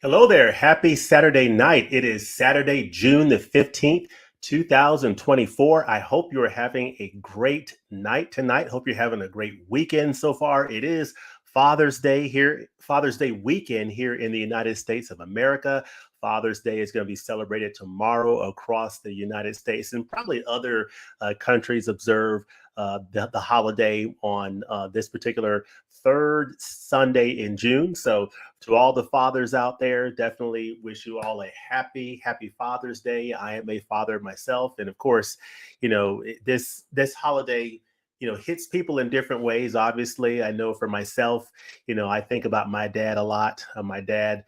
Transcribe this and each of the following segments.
Hello there. Happy Saturday night. It is Saturday, June the 15th, 2024. I hope you're having a great night tonight. Hope you're having a great weekend so far. It is Father's Day weekend here in the United States of America. Father's Day is going to be celebrated tomorrow across the United States, and probably other countries observe the holiday on this particular third Sunday in June. So to all the fathers out there, definitely wish you all a happy Father's Day. I am a father myself, and of course, this holiday, hits people in different ways. Obviously, I know for myself, I think about my dad a lot. My dad.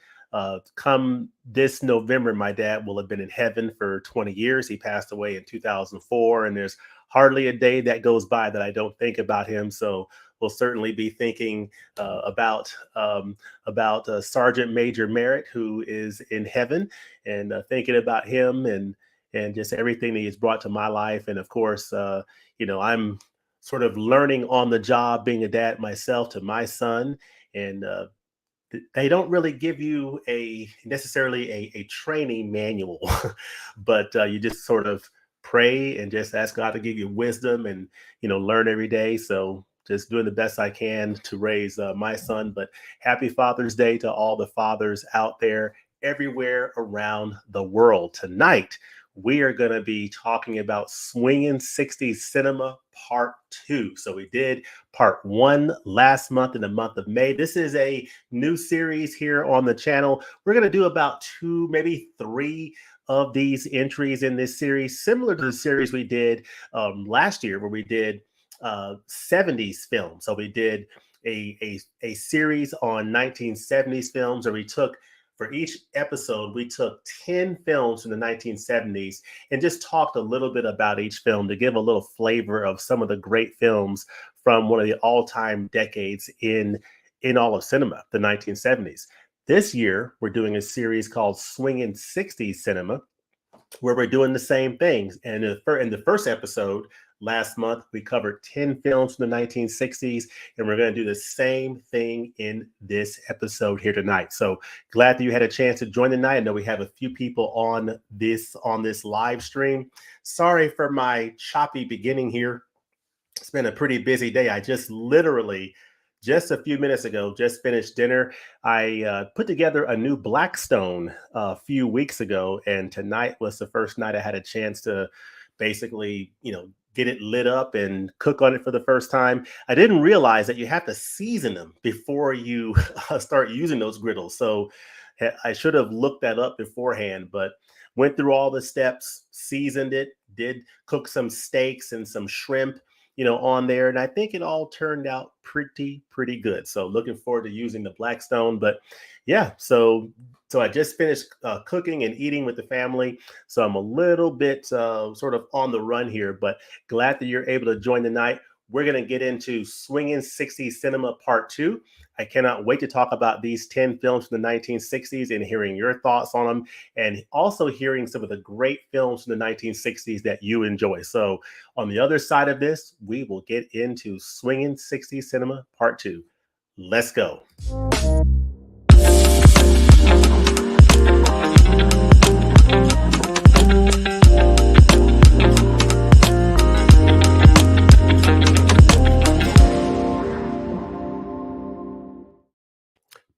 Come this November, my dad will have been in heaven for 20 years. He passed away in 2004, and there's hardly a day that goes by that I don't think about him. So we'll certainly be thinking about Sergeant Major Merritt, who is in heaven, and thinking about him and just everything that he's brought to my life. And of course, I'm sort of learning on the job being a dad myself to my son, and they don't really give you necessarily a training manual, but you just sort of pray and just ask God to give you wisdom and learn every day. So just doing the best I can to raise my son. But happy Father's Day to all the fathers out there everywhere around the world. Tonight, we are going to be talking about Swinging 60s Cinema Part 2. So we did Part 1 last month in the month of May. This is a new series here on the channel. We're going to do about 2, maybe 3 of these entries in this series, similar to the series we did last year, where we did 70s films. So we did a series on 1970s films, where we took, for each episode, we took 10 films from the 1970s and just talked a little bit about each film to give a little flavor of some of the great films from one of the all-time decades in all of cinema, the 1970s. This year, we're doing a series called Swinging 60s Cinema, where we're doing the same things. And in the first episode last month, we covered 10 films from the 1960s, and we're going to do the same thing in this episode here tonight. So glad that you had a chance to join tonight. I know we have a few people on this live stream. Sorry for my choppy beginning here. It's been a pretty busy day. I just literally just a few minutes ago just finished dinner. I put together a new Blackstone a few weeks ago, and tonight was the first night I had a chance to basically, get it lit up and cook on it for the first time. I didn't realize that you have to season them before you start using those griddles. So I should have looked that up beforehand, but went through all the steps, seasoned it, did cook some steaks and some shrimp, on there. And I think it all turned out pretty good. So looking forward to using the Blackstone. But yeah, so I just finished cooking and eating with the family. So I'm a little bit sort of on the run here, but glad that you're able to join tonight. We're going to get into Swinging 60s Cinema Part 2. I cannot wait to talk about these 10 films from the 1960s and hearing your thoughts on them, and also hearing some of the great films from the 1960s that you enjoy. So on the other side of this, we will get into Swinging 60s Cinema Part 2. Let's go.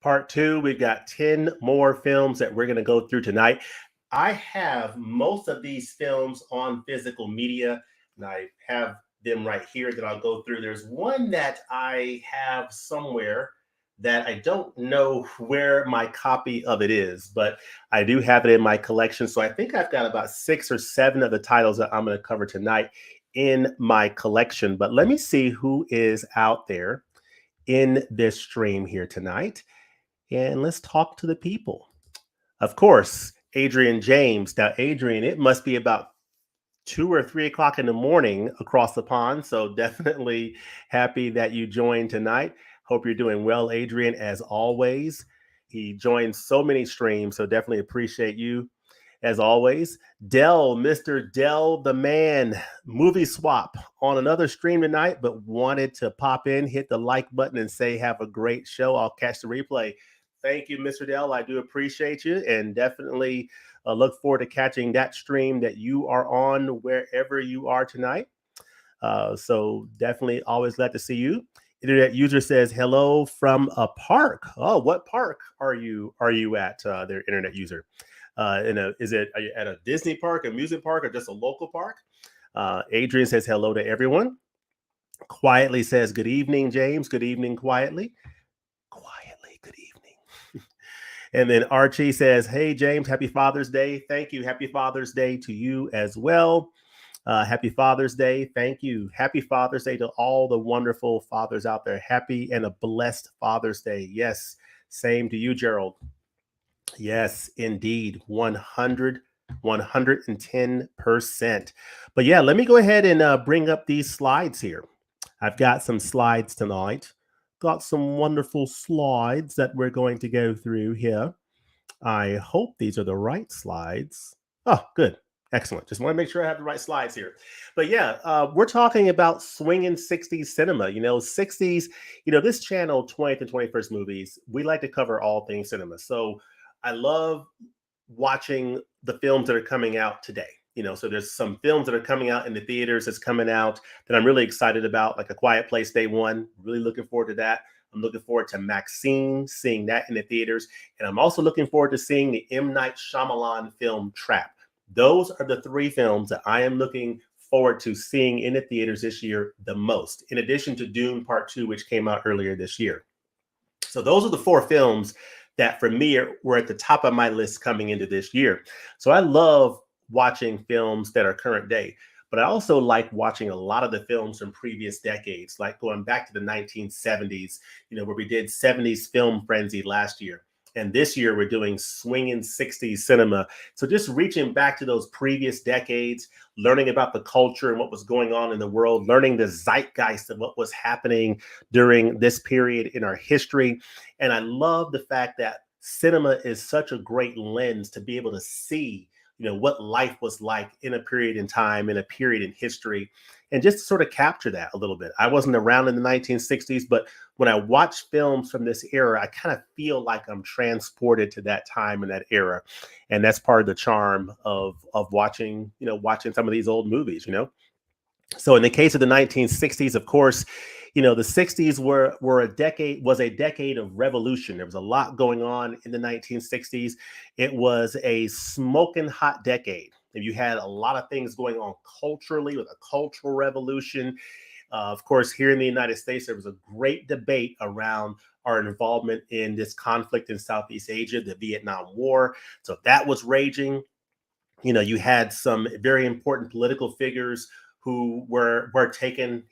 Part 2, we've got 10 more films that we're going to go through tonight. I have most of these films on physical media, and I have them right here that I'll go through. There's one that I have somewhere that I don't know where my copy of it is, but I do have it in my collection. So I think I've got about 6 or 7 of the titles that I'm going to cover tonight in my collection. But let me see who is out there in this stream here tonight, and let's talk to the people. Of course, Adrian James. Now, Adrian, it must be about 2 or 3 o'clock in the morning across the pond. So definitely happy that you joined tonight. Hope you're doing well, Adrian, as always. He joins so many streams, so definitely appreciate you as always. Dell, Mr. Dell, the man, movie swap on another stream tonight, but wanted to pop in, hit the like button, and say have a great show. I'll catch the replay. thank you, Mr. Dell. I do appreciate you, and definitely look forward to catching that stream that you are on wherever you are tonight. So definitely always glad to see you. Internet user says hello from a park. Oh, what park are you at? Their internet user. Are you at a Disney park, amusement park, or just a local park? Adrian says hello to everyone. Quietly says good evening, James. Good evening, quietly. Quietly, good evening. And then Archie says, hey, James, happy Father's Day. Thank you. Happy Father's Day to you as well. Happy Father's Day. Thank you. Happy Father's Day to all the wonderful fathers out there. Happy and a blessed Father's Day. Yes. Same to you, Gerald. Yes, indeed. 110%. But yeah, let me go ahead and bring up these slides here. I've got some slides tonight. Got some wonderful slides that we're going to go through here. I hope these are the right slides. Oh, good. Excellent. Just want to make sure I have the right slides here. But yeah, we're talking about swinging 60s cinema. 60s, this channel, 20th and 21st Movies, we like to cover all things cinema. So I love watching the films that are coming out today. So there's some films that are coming out in the theaters that's coming out that I'm really excited about, like A Quiet Place Day One. Really looking forward to that. I'm looking forward to Maxine, seeing that in the theaters. And I'm also looking forward to seeing the M. Night Shyamalan film Trap. Those are the three films that I am looking forward to seeing in the theaters this year the most, in addition to Dune Part 2, which came out earlier this year. So those are the four films that for me were at the top of my list coming into this year. So I love watching films that are current day, but I also like watching a lot of the films from previous decades, like going back to the 1970s, where we did 70s Film Frenzy last year. And this year we're doing swinging 60s cinema. So just reaching back to those previous decades, learning about the culture and what was going on in the world, learning the zeitgeist of what was happening during this period in our history. And I love the fact that cinema is such a great lens to be able to see what life was like in a period in time, in a period in history, and just to sort of capture that a little bit. I wasn't around in the 1960s, but when I watch films from this era, I kind of feel like I'm transported to that time and that era. And that's part of the charm of watching some of these old movies. So in the case of the 1960s, of course, the 60s was a decade of revolution. There was a lot going on in the 1960s. It was a smoking hot decade. And you had a lot of things going on culturally with a cultural revolution. Of course, here in the United States, there was a great debate around our involvement in this conflict in Southeast Asia, the Vietnam War. So that was raging. You had some very important political figures who were taken,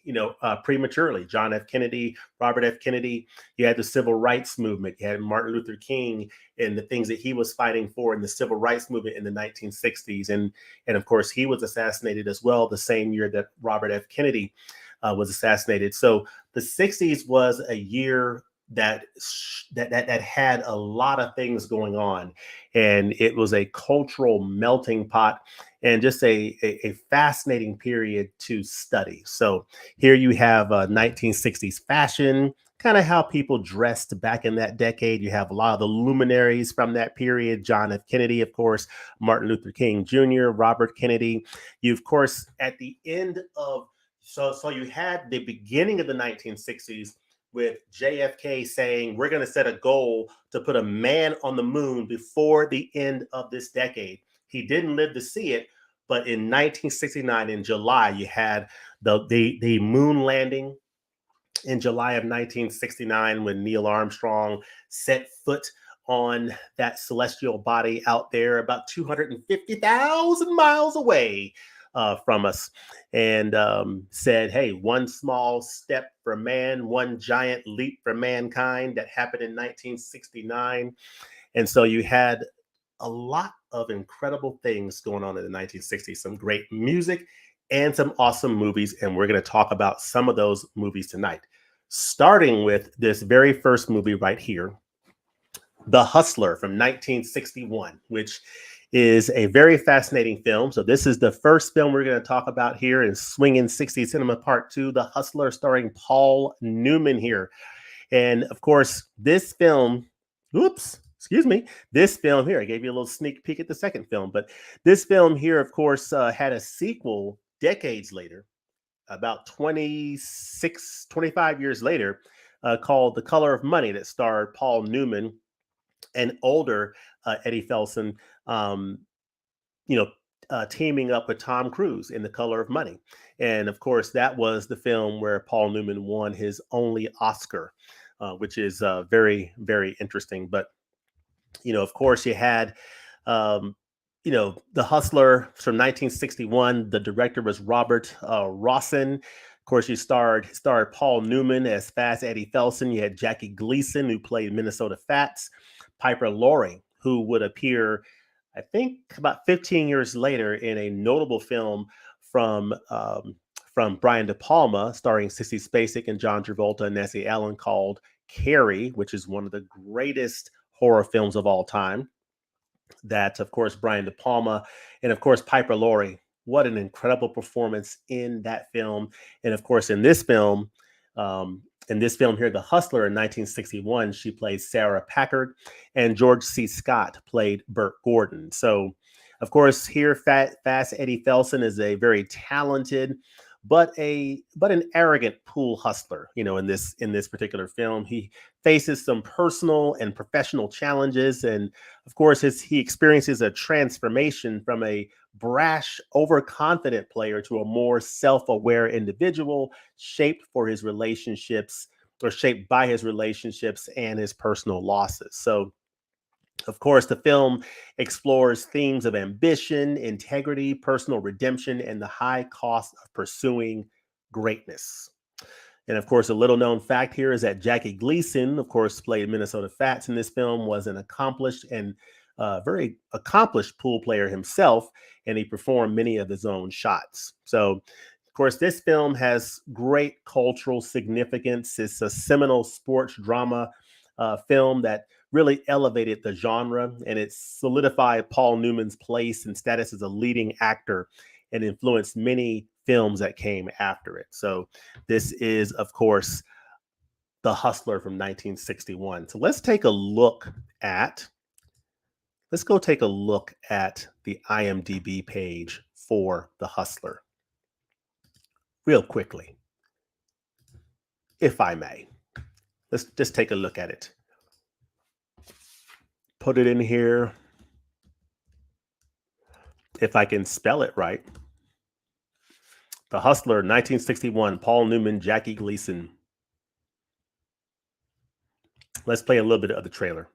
prematurely. John F. Kennedy, Robert F. Kennedy. You had the civil rights movement. You had Martin Luther King and the things that he was fighting for in the civil rights movement in the 1960s. And of course, he was assassinated as well the same year that Robert F. Kennedy was assassinated. So the 60s was a year that had a lot of things going on, and it was a cultural melting pot and just a fascinating period to study. So here you have 1960s fashion, kind of how people dressed back in that decade. You have a lot of the luminaries from that period: John F. Kennedy, of course, Martin Luther King Jr., Robert Kennedy. You, of course, at the end of so you had the beginning of the 1960s with JFK saying, we're going to set a goal to put a man on the moon before the end of this decade. He didn't live to see it, but in 1969, in July, you had the moon landing in July of 1969 when Neil Armstrong set foot on that celestial body out there about 250,000 miles away from us, and said, hey, one small step for man, one giant leap for mankind. That happened in 1969. And so you had a lot of incredible things going on in the 1960s, some great music and some awesome movies. And we're going to talk about some of those movies tonight, starting with this very first movie right here, The Hustler from 1961, which is a very fascinating film. So this is the first film we're going to talk about here in Swingin' 60s Cinema Part 2, The Hustler, starring Paul Newman here. And of course, this film Oops, excuse me. This film here, I gave you a little sneak peek at the second film, but this film here, of course, had a sequel decades later, about 25 years later, called The Color of Money, that starred Paul Newman and older Eddie Felson, um, you know, teaming up with Tom Cruise in The Color of Money. And of course, that was the film where Paul Newman won his only Oscar, which is very, very interesting. But of course, you had, um, The Hustler from 1961. The director was Robert Rossen. Of course, you starred Paul Newman as Fast Eddie Felson. You had Jackie Gleason, who played Minnesota Fats, Piper Laurie, who would appear, I think, about 15 years later in a notable film from Brian De Palma, starring Sissy Spacek and John Travolta and Nancy Allen, called Carrie, which is one of the greatest horror films of all time. That, of course, Brian De Palma, and of course Piper Laurie. What an incredible performance in that film! And of course, in this film here, The Hustler in 1961, she played Sarah Packard, and George C. Scott played Burt Gordon. So, of course, here Fast Eddie Felson is a very talented but an arrogant pool hustler. In this particular film, he faces some personal and professional challenges, and of course, he experiences a transformation from a brash, overconfident player to a more self-aware individual, shaped by his relationships and his personal losses. So, of course, the film explores themes of ambition, integrity, personal redemption, and the high cost of pursuing greatness. And of course, a little known fact here is that Jackie Gleason, of course, played Minnesota Fats in this film, was an accomplished and very accomplished pool player himself, and he performed many of his own shots. So, of course, this film has great cultural significance. It's a seminal sports drama film that really elevated the genre, and it solidified Paul Newman's place and status as a leading actor and influenced many films that came after it. So this is, of course, The Hustler from 1961. So let's go take a look at the IMDb page for The Hustler real quickly, if I may. Let's just take a look at it. Put it in here. If I can spell it right. The Hustler, 1961, Paul Newman, Jackie Gleason. Let's play a little bit of the trailer.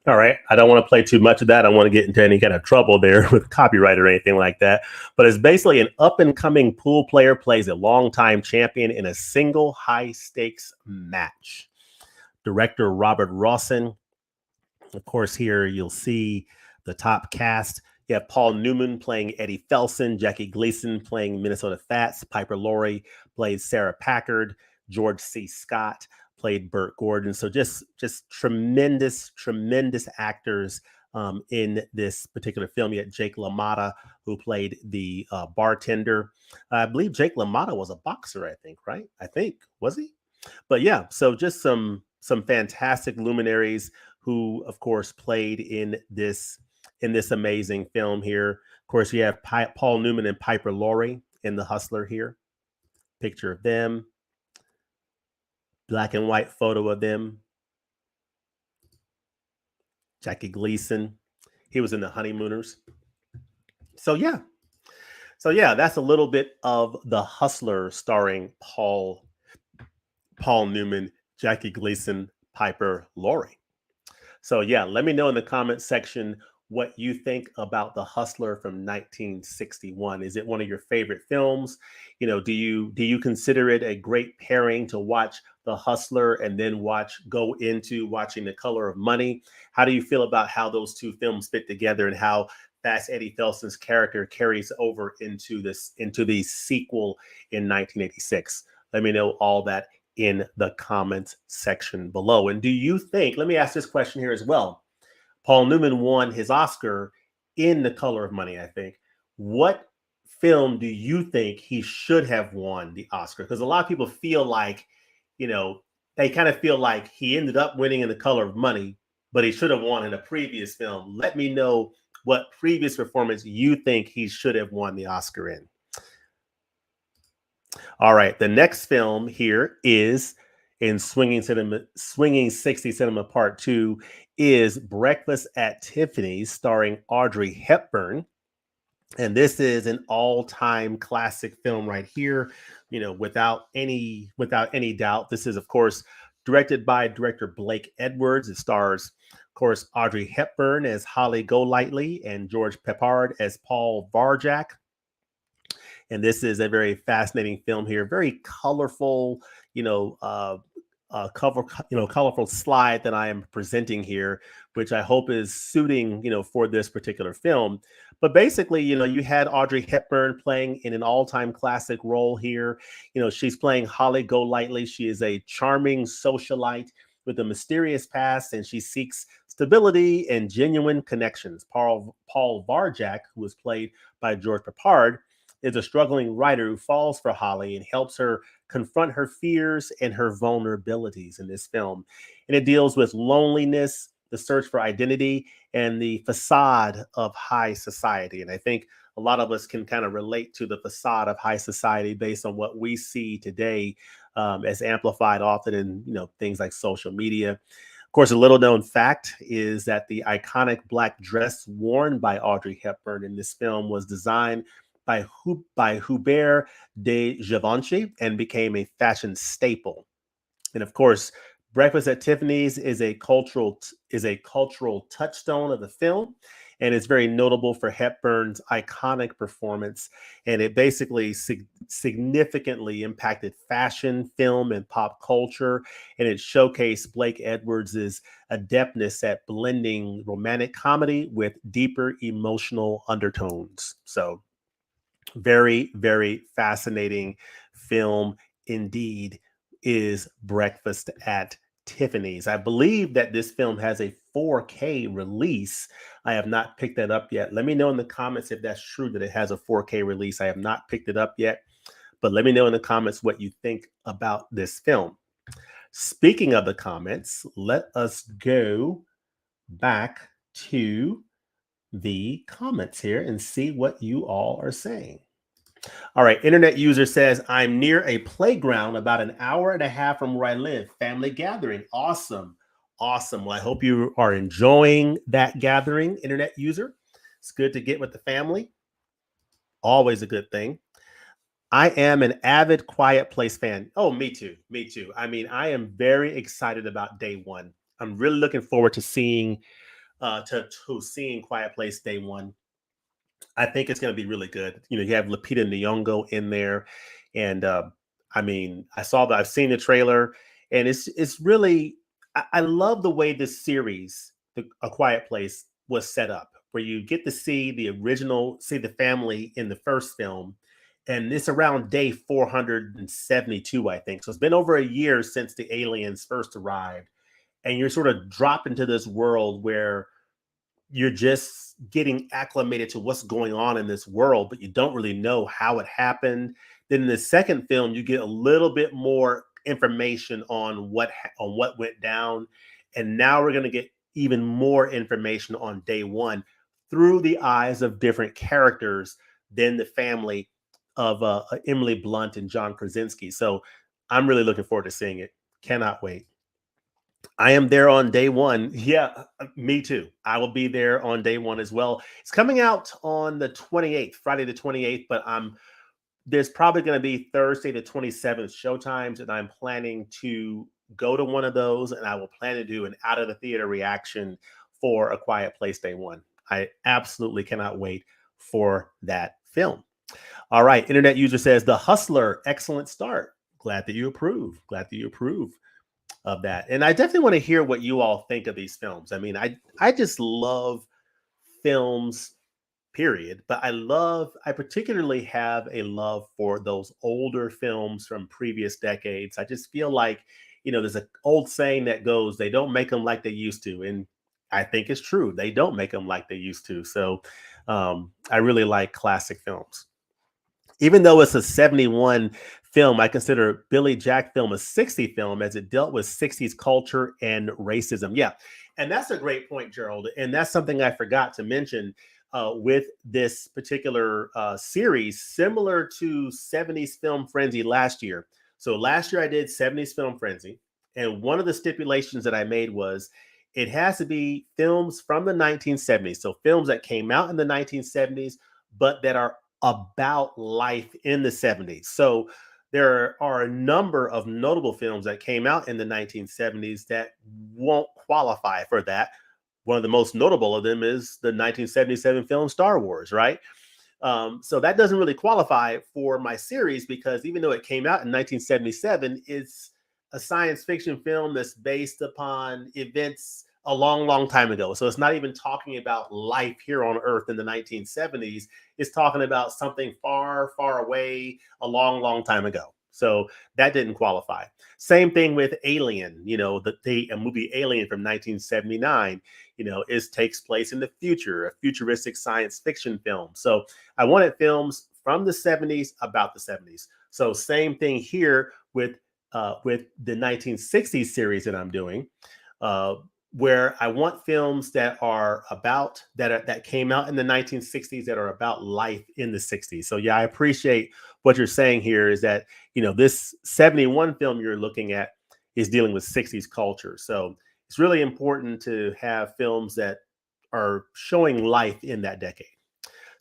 All right. I don't want to play too much of that. I don't want to get into any kind of trouble there with copyright or anything like that. But it's basically an up-and-coming pool player plays a longtime champion in a single high-stakes match. Director Robert Rossen. Of course, here you'll see the top cast. You have Paul Newman playing Eddie Felson, Jackie Gleason playing Minnesota Fats, Piper Laurie plays Sarah Packard, George C. Scott played Burt Gordon. So just tremendous actors in this particular film. You had Jake LaMotta, who played the bartender. I believe Jake LaMotta was a boxer, I think, right? Was he? But yeah, so just some fantastic luminaries who, of course, played in this amazing film here. Of course, you have Paul Newman and Piper Laurie in The Hustler here. Picture of them. Black and white photo of them. Jackie Gleason. He was in The Honeymooners. So yeah, that's a little bit of The Hustler starring Paul Newman, Jackie Gleason, Piper Laurie. So yeah, let me know in the comment section what you think about The Hustler from 1961. Is it one of your favorite films? Do you consider it a great pairing to watch The Hustler and then go into watching The Color of Money? How do you feel about how those two films fit together and how Fast Eddie Felson's character carries over into the sequel in 1986? Let me know all that in the comments section below. And do you think, let me ask this question here as well. Paul Newman won his Oscar in The Color of Money, I think. What film do you think he should have won the Oscar? Because a lot of people feel like, you know, they kind of feel like he ended up winning in The Color of Money, but he should have won in a previous film. Let me know what previous performance you think he should have won the Oscar in. All right, the next film here is in Swinging 60 Cinema Part 2 is Breakfast at Tiffany's, starring Audrey Hepburn. And this is an all-time classic film right here, without any doubt. This is, of course, directed by director Blake Edwards. It stars, of course, Audrey Hepburn as Holly Golightly and George Peppard as Paul Varjak. And this is a very fascinating film here, very colorful, colorful slide that I am presenting here, which I hope is suiting, for this particular film. But basically, you had Audrey Hepburn playing in an all-time classic role here. She's playing Holly Golightly. She is a charming socialite with a mysterious past, and she seeks stability and genuine connections. Paul Varjak, who was played by George Peppard, is a struggling writer who falls for Holly and helps her confront her fears and her vulnerabilities in this film. And it deals with loneliness, the search for identity, and the facade of high society. And I think a lot of us can kind of relate to the facade of high society based on what we see today, as amplified often in things like social media. Of course, a little known fact is that the iconic black dress worn by Audrey Hepburn in this film was designed by Hubert de Givenchy and became a fashion staple. And of course, Breakfast at Tiffany's is a cultural touchstone of the film, and it's very notable for Hepburn's iconic performance. And it basically significantly impacted fashion, film, and pop culture. And it showcased Blake Edwards' adeptness at blending romantic comedy with deeper emotional undertones. So very, very fascinating film indeed is Breakfast at Tiffany's. I believe that this film has a 4K release. I have not picked that up yet. Let me know in the comments if that's true that it has a 4K release. I have not picked it up yet, but let me know in the comments what you think about this film. Speaking of the comments, let us go back to the comments here and see what you all are saying. All right, internet user says, I'm near a playground about an hour and a half from where I live. Family gathering. Awesome. Awesome. Well, I hope you are enjoying that gathering, internet user. It's good to get with the family. Always a good thing. I am an avid Quiet Place fan. Oh, me too. Me too. I mean, I am very excited about day one. I'm really looking forward to seeing seeing Quiet Place day one. I think it's going to be really good. You have Lupita Nyong'o in there, and I mean, I've seen the trailer, and it's really, I love the way this series, A Quiet Place, was set up, where you get to see the family in the first film, and it's around day 472, I think. So it's been over a year since the aliens first arrived, and you're sort of dropped into this world where you're just getting acclimated to what's going on in this world, but you don't really know how it happened. Then in the second film, you get a little bit more information on what went down, and now we're going to get even more information on day one through the eyes of different characters than the family of Emily Blunt and John Krasinski. So I'm really looking forward to seeing it. Cannot wait. I am there on day one. Yeah, me too. I will be there on day one as well. It's coming out on the 28th, Friday the 28th, but there's probably going to be Thursday the 27th showtimes, and I'm planning to go to one of those, and I will plan to do an out of the theater reaction for A Quiet Place day one. I absolutely cannot wait for that film. All right. Internet user says The Hustler, excellent start. Glad that you approve. Glad that you approve of that. And I definitely want to hear what you all think of these films. I mean, I just love films, period. But I particularly have a love for those older films from previous decades. I just feel like, there's an old saying that goes, they don't make them like they used to. And I think it's true. They don't make them like they used to. So I really like classic films. Even though it's a 71 film, I consider Billy Jack film a 60 film as it dealt with 60s culture and racism. Yeah. And that's a great point, Gerald. And that's something I forgot to mention with this particular series, similar to 70s Film Frenzy last year. So last year I did 70s Film Frenzy. And one of the stipulations that I made was it has to be films from the 1970s. So films that came out in the 1970s, but that are about life in the 70s. So there are a number of notable films that came out in the 1970s that won't qualify for that. One of the most notable of them is the 1977 film Star Wars, right? So that doesn't really qualify for my series because even though it came out in 1977, it's a science fiction film that's based upon events a long, long time ago. So it's not even talking about life here on Earth in the 1970s. It's talking about something far, far away, a long, long time ago. So that didn't qualify. Same thing with Alien, a movie Alien from 1979, is takes place in the future, a futuristic science fiction film. So I wanted films from the 70s about the 70s. So same thing here with the 1960s series that I'm doing, where I want films that are about that came out in the 1960s that are about life in the 60s. So yeah, I appreciate what you're saying here is that this 71 film you're looking at is dealing with 60s culture. So it's really important to have films that are showing life in that decade.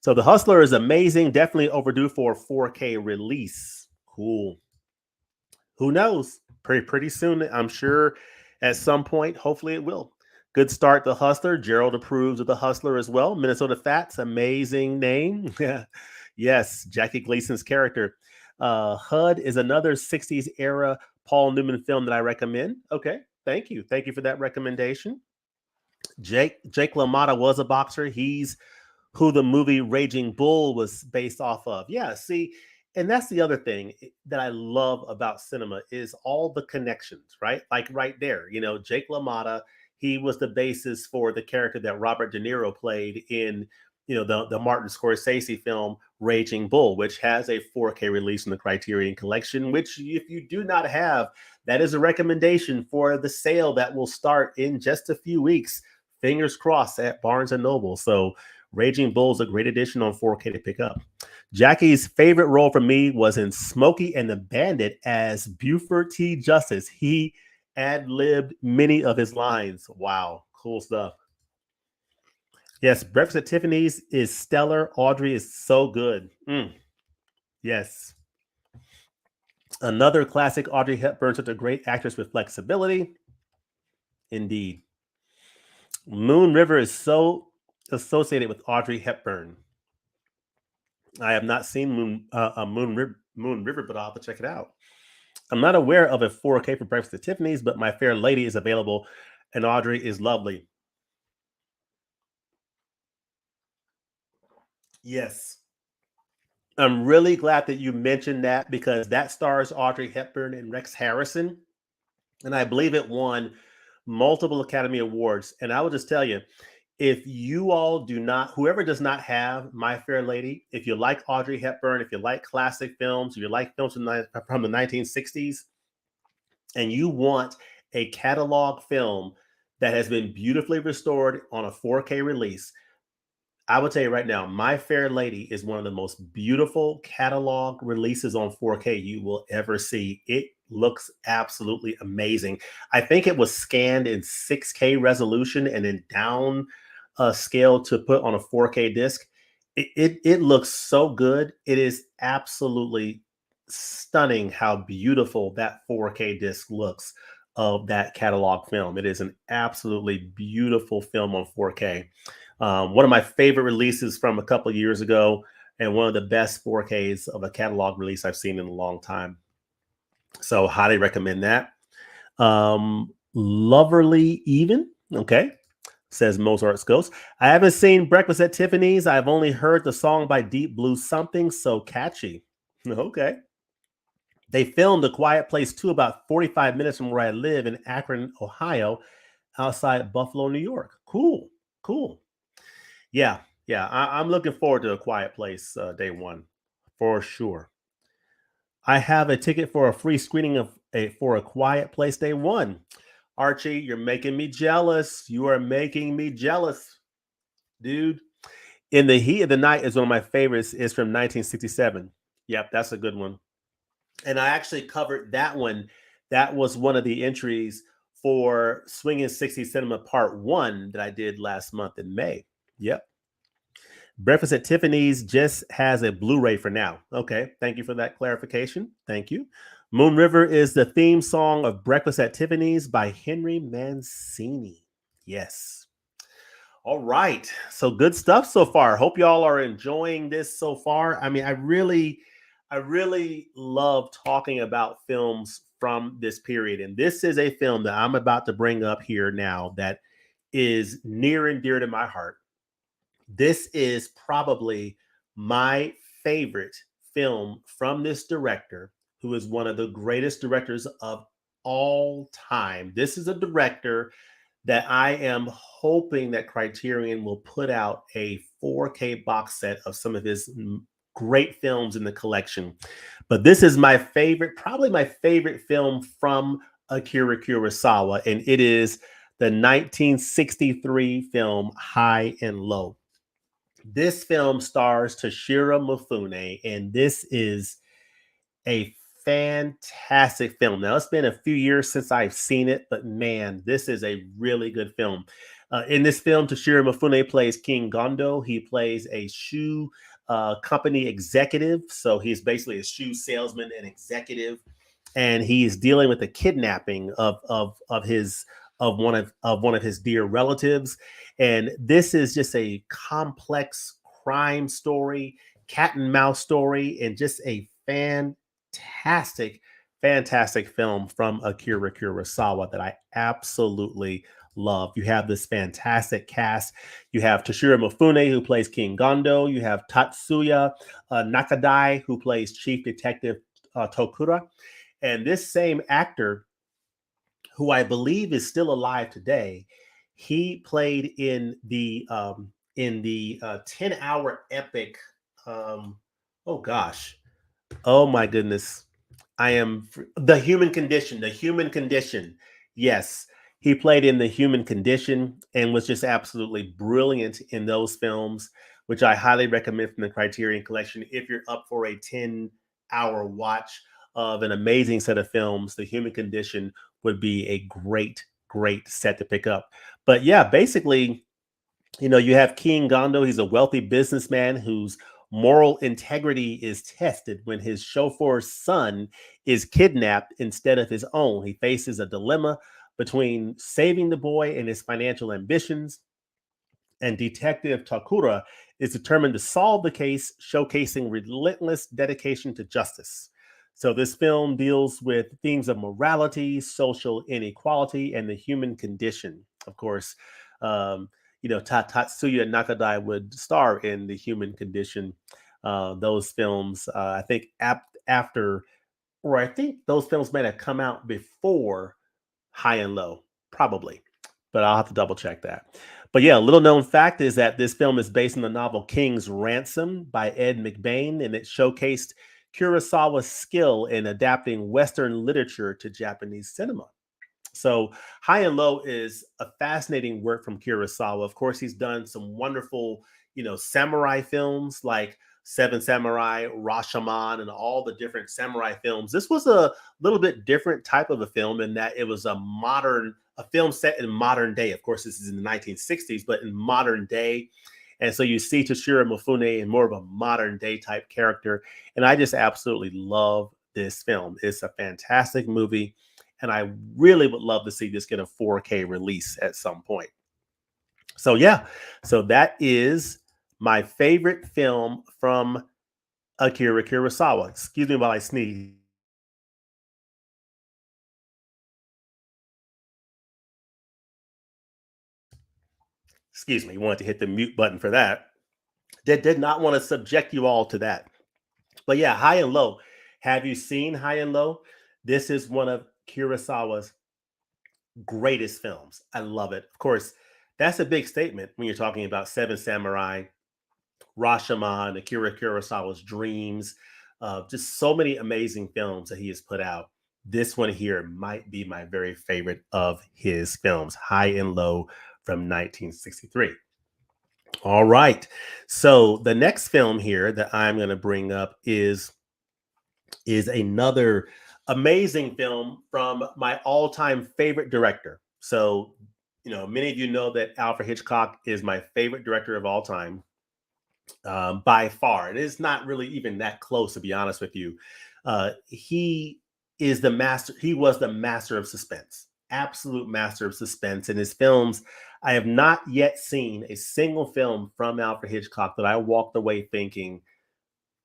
So The Hustler is amazing, definitely overdue for a 4K release. Cool. Who knows? Pretty soon, I'm sure at some point, hopefully it will. Good start, The Hustler. Gerald approves of The Hustler as well. Minnesota Fats, amazing name. Yes, Jackie Gleason's character. HUD is another 60s era Paul Newman film that I recommend. Okay, thank you. Thank you for that recommendation. Jake LaMotta was a boxer. He's who the movie Raging Bull was based off of. Yeah, see, and that's the other thing that I love about cinema is all the connections, right? Like right there, Jake LaMotta, he was the basis for the character that Robert De Niro played in, the Martin Scorsese film Raging Bull, which has a 4K release in the Criterion Collection, which if you do not have, that is a recommendation for the sale that will start in just a few weeks. Fingers crossed at Barnes and Noble. So Raging Bull is a great addition on 4K to pick up. Jackie's favorite role for me was in Smokey and the Bandit as Buford T. Justice. He ad-libbed many of his lines. Wow, cool stuff. Yes, Breakfast at Tiffany's is stellar. Audrey is so good. Yes. Another classic, Audrey Hepburn, such a great actress with flexibility. Indeed. Moon River is so associated with Audrey Hepburn. I have not seen Moon River, but I'll have to check it out. I'm not aware of a 4K for Breakfast at Tiffany's, but My Fair Lady is available, and Audrey is lovely. Yes. I'm really glad that you mentioned that because that stars Audrey Hepburn and Rex Harrison. And I believe it won multiple Academy Awards. And I will just tell you, if you all do not, whoever does not have My Fair Lady, if you like Audrey Hepburn, if you like classic films, if you like films from the 1960s, and you want a catalog film that has been beautifully restored on a 4K release, I would tell you right now, My Fair Lady is one of the most beautiful catalog releases on 4K you will ever see. It looks absolutely amazing. I think it was scanned in 6K resolution and then down scale to put on a 4K disc. It looks so good. It is absolutely stunning how beautiful that 4K disc looks of that catalog film. It is an absolutely beautiful film on 4K. One of my favorite releases from a couple of years ago, and one of the best 4Ks of a catalog release I've seen in a long time. So highly recommend that. Loverly Even, okay, says Mozart's Ghost. I haven't seen Breakfast at Tiffany's. I've only heard the song by Deep Blue Something So Catchy. Okay. They filmed A Quiet Place 2 about 45 minutes from where I live in Akron, Ohio, outside Buffalo, New York. Cool. Cool. Yeah. Yeah. I'm looking forward to A Quiet Place day one for sure. I have a ticket for a free screening of A Quiet Place day one. Archie, you're making me jealous. You are making me jealous, dude. In the Heat of the Night is one of my favorites. It's from 1967. Yep, that's a good one. And I actually covered that one. That was one of the entries for Swinging 60 Cinema Part 1 that I did last month in May. Yep. Breakfast at Tiffany's just has a Blu-ray for now. Okay, thank you for that clarification. Thank you. Moon River is the theme song of Breakfast at Tiffany's by Henry Mancini. Yes. All right. So good stuff so far. Hope y'all are enjoying this so far. I mean, I really love talking about films from this period. And this is a film that I'm about to bring up here now that is near and dear to my heart. This is probably my favorite film from this director, who is one of the greatest directors of all time. This is a director that I am hoping that Criterion will put out a 4K box set of some of his great films in the collection. But this is my favorite, probably my favorite film from Akira Kurosawa, and it is the 1963 film High and Low. This film stars Toshiro Mifune, and this is a fantastic film. Now, it's been a few years since I've seen it, but man, this is a really good film. In this film, Toshiro Mifune plays King Gondo. He plays a shoe company executive. So he's basically a shoe salesman and executive, and he's dealing with the kidnapping of his of one of his dear relatives. And this is just a complex crime story, cat and mouse story, and just a fantastic, fantastic film from Akira Kurosawa that I absolutely love. You have this fantastic cast. You have Toshiro Mifune, who plays King Gondo. You have Tatsuya Nakadai, who plays Chief Detective Tokura. And this same actor, who I believe is still alive today, he played in the 10-hour epic. Oh gosh, oh my goodness. I am The Human Condition. The Human Condition. Yes, he played in The Human Condition and was just absolutely brilliant in those films, which I highly recommend from the Criterion Collection. If you're up for a 10-hour watch of an amazing set of films, The Human Condition would be a great, great set to pick up. But yeah, basically, you have King Gondo. He's a wealthy businessman whose moral integrity is tested when his chauffeur's son is kidnapped instead of his own. He faces a dilemma between saving the boy and his financial ambitions. And Detective Takura is determined to solve the case, showcasing relentless dedication to justice. So this film deals with themes of morality, social inequality, and the human condition. Of course, Tatsuya Nakadai would star in The Human Condition. Those films, I think after, or I think those films might have come out before High and Low, probably, but I'll have to double check that. But yeah, a little known fact is that this film is based on the novel King's Ransom by Ed McBain, and it showcased Kurosawa's skill in adapting Western literature to Japanese cinema. So High and Low is a fascinating work from Kurosawa. Of course, he's done some wonderful, samurai films like Seven Samurai, Rashomon, and all the different samurai films. This was a little bit different type of a film in that it was a film set in modern day. Of course, this is in the 1960s, but in modern day. And so you see Toshiro Mifune in more of a modern day type character. And I just absolutely love this film. It's a fantastic movie. And I really would love to see this get a 4K release at some point. So yeah, so that is my favorite film from Akira Kurosawa. Excuse me while I sneeze. Excuse me, wanted to hit the mute button for that. Did not want to subject you all to that. But yeah, High and Low. Have you seen High and Low? This is one of Kurosawa's greatest films. I love it. Of course, that's a big statement when you're talking about Seven Samurai, Rashomon, Akira Kurosawa's dreams, just so many amazing films that he has put out. This one here might be my very favorite of his films, High and Low from 1963. All right. So the next film here that I'm going to bring up is another amazing film from my all-time favorite director. So, many of you know that Alfred Hitchcock is my favorite director of all time, by far. It is not really even that close, to be honest with you. He is the master. He was the master of suspense, absolute master of suspense. In his films, I have not yet seen a single film from Alfred Hitchcock that I walked away thinking,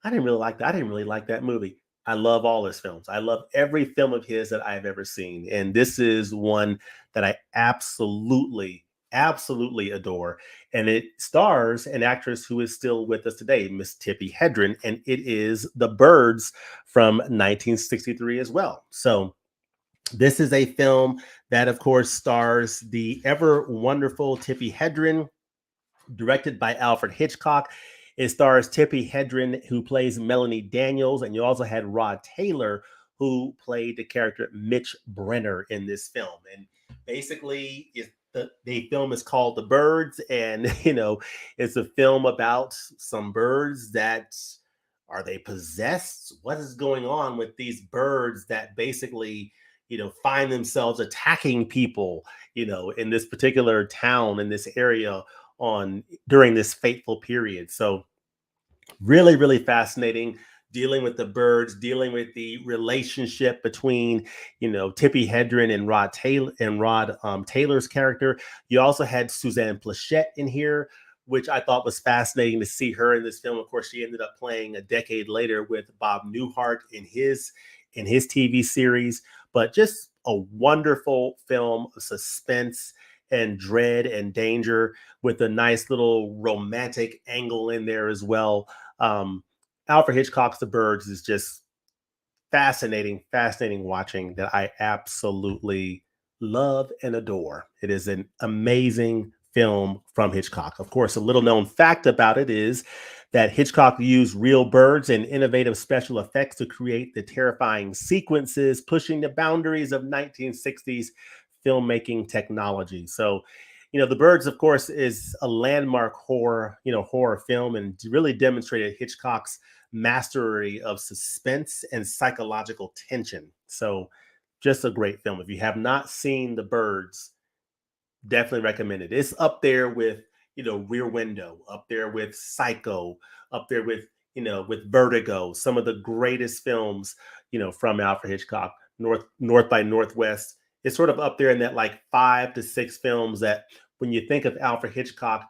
I didn't really like that. I didn't really like that movie. I love all his films. I love every film of his that I've ever seen. And this is one that I absolutely adore. And it stars an actress who is still with us today, Miss Tippi Hedren. And it is The Birds from 1963 as well. So this is a film that, of course, stars the ever wonderful Tippi Hedren, directed by Alfred Hitchcock. It stars Tippi Hedren, who plays Melanie Daniels, and you also had Rod Taylor, who played the character Mitch Brenner in this film. And basically, the film is called The Birds, and it's a film about some birds that are they possessed? What is going on with these birds that basically, find themselves attacking people, in this particular town, in this area on during this fateful period. So really fascinating, dealing with the birds, dealing with the relationship between Tippi Hedren and Rod Taylor's character. You also had Suzanne Plachette in here, which I thought was fascinating to see her in this film. Of course, she ended up playing a decade later with Bob Newhart in his TV series. But just a wonderful film of suspense and dread and danger, with a nice little romantic angle in there as well. um, Alfred Hitchcock's The Birds is just fascinating watching, that I absolutely love and adore. It is an amazing film from Hitchcock. Of course, a little known fact about it is that Hitchcock used real birds and innovative special effects to create the terrifying sequences, pushing the boundaries of 1960s filmmaking technology. So, The Birds, of course, is a landmark horror film, and really demonstrated Hitchcock's mastery of suspense and psychological tension. So, just a great film. If you have not seen The Birds, definitely recommend it. It's up there with, Rear Window, up there with Psycho, up there with, with Vertigo, some of the greatest films, from Alfred Hitchcock. North by Northwest. It's sort of up there in that like 5 to 6 films that, when you think of Alfred Hitchcock,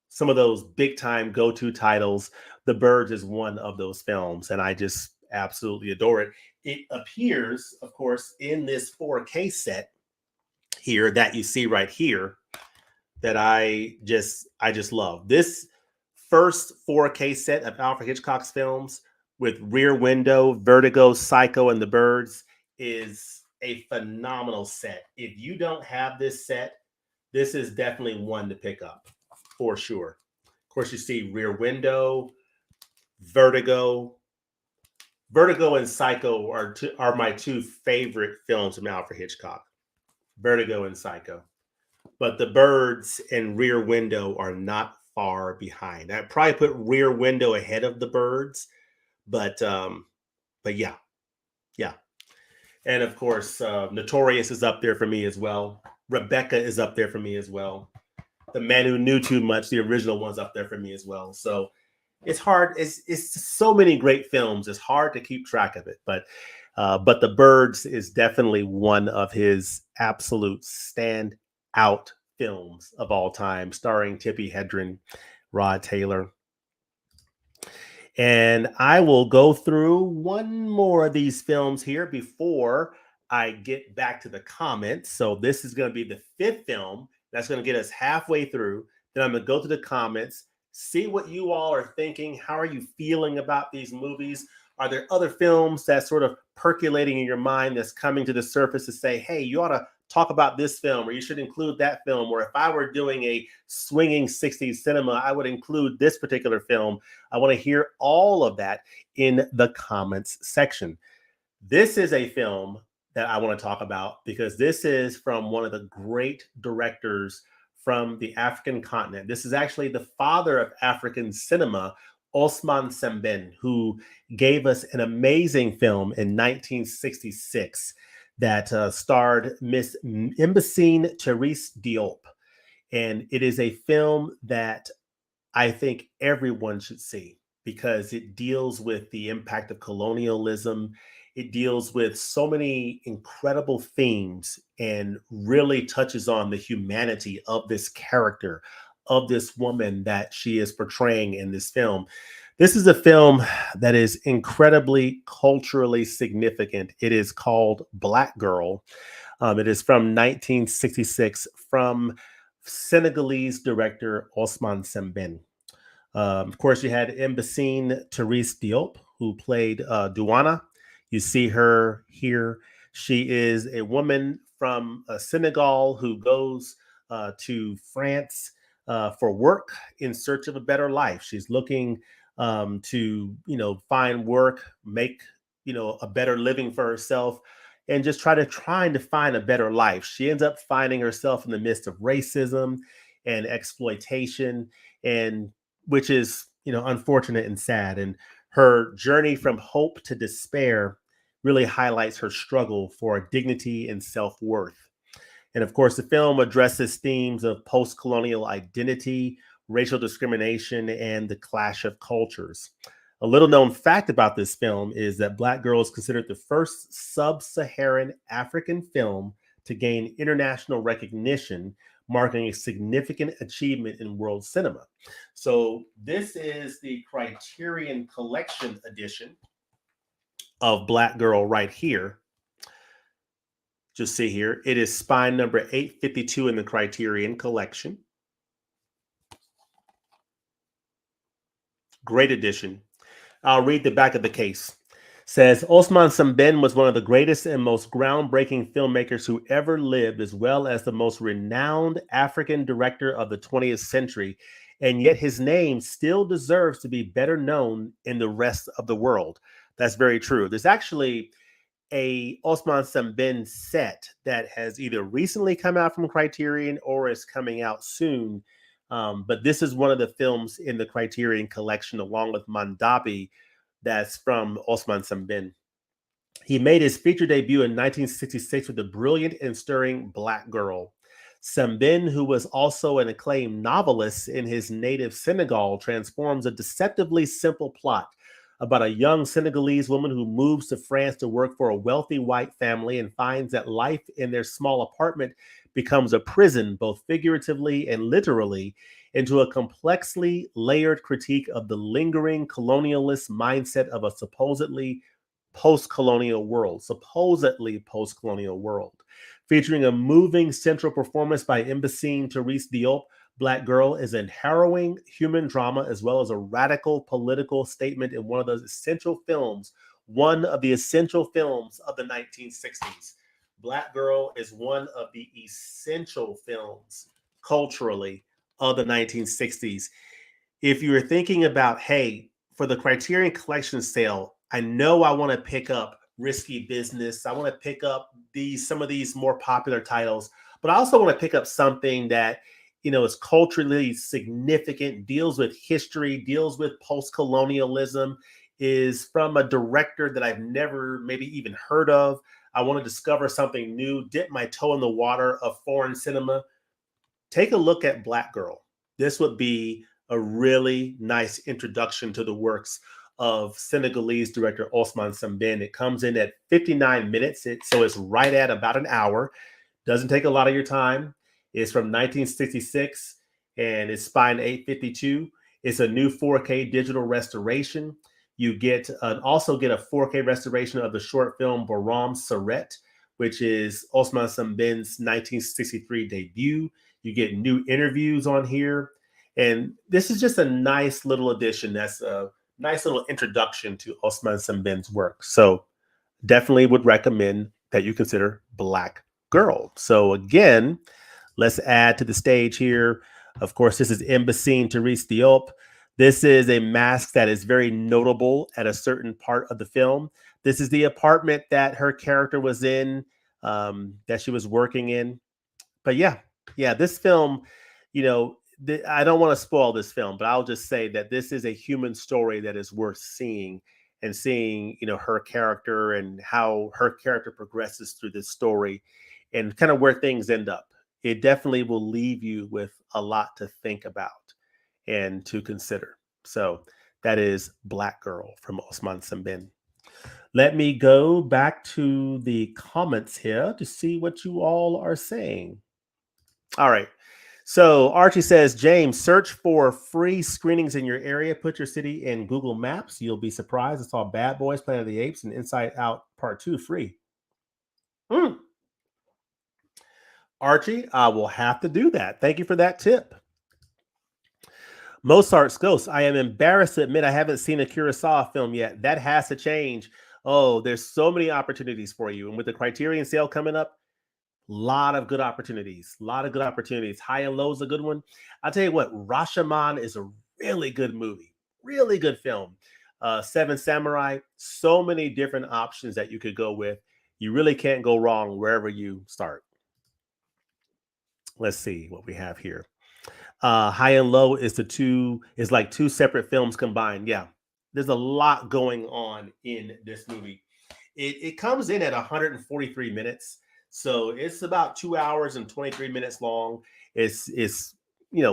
some of those big time go to titles, The Birds is one of those films, and I just absolutely adore it. It appears, of course, in this 4K set here that you see right here, that I just love. This first 4K set of Alfred Hitchcock's films, with Rear Window, Vertigo, Psycho, and The Birds, is a phenomenal set. If you don't have this set, this is definitely one to pick up for sure. Of course, you see Rear Window, Vertigo. Vertigo and Psycho are my two favorite films from Alfred Hitchcock. Vertigo and Psycho. But The Birds and Rear Window are not far behind. I'd probably put Rear Window ahead of The Birds, but yeah. And of course, Notorious is up there for me as well. Rebecca is up there for me as well. The Man Who Knew Too Much, the original one's up there for me as well. So it's hard. It's so many great films. It's hard to keep track of it, but The Birds is definitely one of his absolute stand out films of all time, starring Tippi Hedren, Rod Taylor. And I will go through one more of these films here before I get back to the comments. So this is going to be the fifth film that's going to get us halfway through. Then I'm going to go to the comments, see what you all are thinking. How are you feeling about these movies? Are there other films that's sort of percolating in your mind that's coming to the surface to say, hey, you ought to talk about this film, or you should include that film? Or if I were doing a swinging 60s cinema, I would include this particular film. I want to hear all of that in the comments section. This is a film that I want to talk about because this is from one of the great directors from the African continent. This is actually the father of African cinema, Osman Sembène, who gave us an amazing film in 1966 that starred Miss Mbissine Therese Diop. And it is a film that I think everyone should see because it deals with the impact of colonialism. It deals with so many incredible themes and really touches on the humanity of this character, of this woman that she is portraying in this film. This is a film that is incredibly culturally significant. It is called Black Girl. It is from 1966 from Senegalese director Osman Sembène. Of course, you had Mbissine Therese Diop, who played Douana. You see her here. She is a woman from Senegal who goes to France for work in search of a better life. She's looking to, find work, make, a better living for herself, and just trying to find a better life. She ends up finding herself in the midst of racism and exploitation, and which is, unfortunate and sad. And her journey from hope to despair really highlights her struggle for dignity and self-worth. And of course, the film addresses themes of post-colonial identity, racial discrimination, and the clash of cultures. A little known fact about this film is that Black Girl is considered the first sub-Saharan African film to gain international recognition, marking a significant achievement in world cinema. So this is the Criterion Collection edition of Black Girl right here. Just see here. It is spine number 852 in the Criterion Collection. Great edition. I'll read the back of the case. Says Osman Sembène was one of the greatest and most groundbreaking filmmakers who ever lived, as well as the most renowned African director of the 20th century. And yet his name still deserves to be better known in the rest of the world. That's very true. There's actually a Osman Sembène set that has either recently come out from Criterion or is coming out soon. But this is one of the films in the Criterion collection, along with Mandabi, that's from Osman Sembène. He made his feature debut in 1966 with the brilliant and stirring Black Girl. Sembène, who was also an acclaimed novelist in his native Senegal, transforms a deceptively simple plot about a young Senegalese woman who moves to France to work for a wealthy white family and finds that life in their small apartment becomes a prison, both figuratively and literally, into a complexly layered critique of the lingering colonialist mindset of a supposedly post-colonial world. Featuring a moving central performance by Mbissine Therese Diop, Black Girl is a harrowing human drama as well as a radical political statement in one of the essential films of the 1960s. Black Girl is one of the essential films culturally of the 1960s. If you were thinking about, hey, for the Criterion Collection sale, I know I want to pick up Risky Business. I want to pick up some of these more popular titles, but I also want to pick up something that, is culturally significant, deals with history, deals with post-colonialism, is from a director that I've never maybe even heard of. I want to discover something new, dip my toe in the water of foreign cinema. Take a look at Black Girl. This would be a really nice introduction to the works of Senegalese director Osman Sembène. It comes in at 59 minutes, so it's right at about an hour. Doesn't take a lot of your time. It's from 1966 and it's Spine 852. It's a new 4K digital restoration. You get also get a 4K restoration of the short film Baram Saret, which is Osman Sambin's 1963 debut. You get new interviews on here. And this is just a nice little addition. That's a nice little introduction to Osman Sambin's work. So definitely would recommend that you consider Black Girl. So again, let's add to the stage here. Of course, this is Embassine Therese Diop. This is a mask that is very notable at a certain part of the film. This is the apartment that her character was in, that she was working in. But yeah, this film, I don't want to spoil this film, but I'll just say that this is a human story that is worth seeing and seeing, her character and how her character progresses through this story and kind of where things end up. It definitely will leave you with a lot to think about and to consider. So that is Black Girl from Osman Sambin. Let me go back to the comments here to see what you all are saying. All right. So Archie says, James, search for free screenings in your area. Put your city in Google Maps. You'll be surprised. I saw Bad Boys, Planet of the Apes, and Inside Out Part 2 free. Archie, I will have to do that. Thank you for that tip. Mozart's Ghost. I am embarrassed to admit I haven't seen a Kurosawa film yet. That has to change. Oh, there's so many opportunities for you. And with the Criterion sale coming up, a lot of good opportunities. High and Low is a good one. I'll tell you what, Rashomon is a really good movie. Really good film. Seven Samurai, so many different options that you could go with. You really can't go wrong wherever you start. Let's see what we have here. High and Low is like two separate films combined. Yeah, there's a lot going on in this movie. It comes in at 143 minutes. So it's about 2 hours and 23 minutes long. It's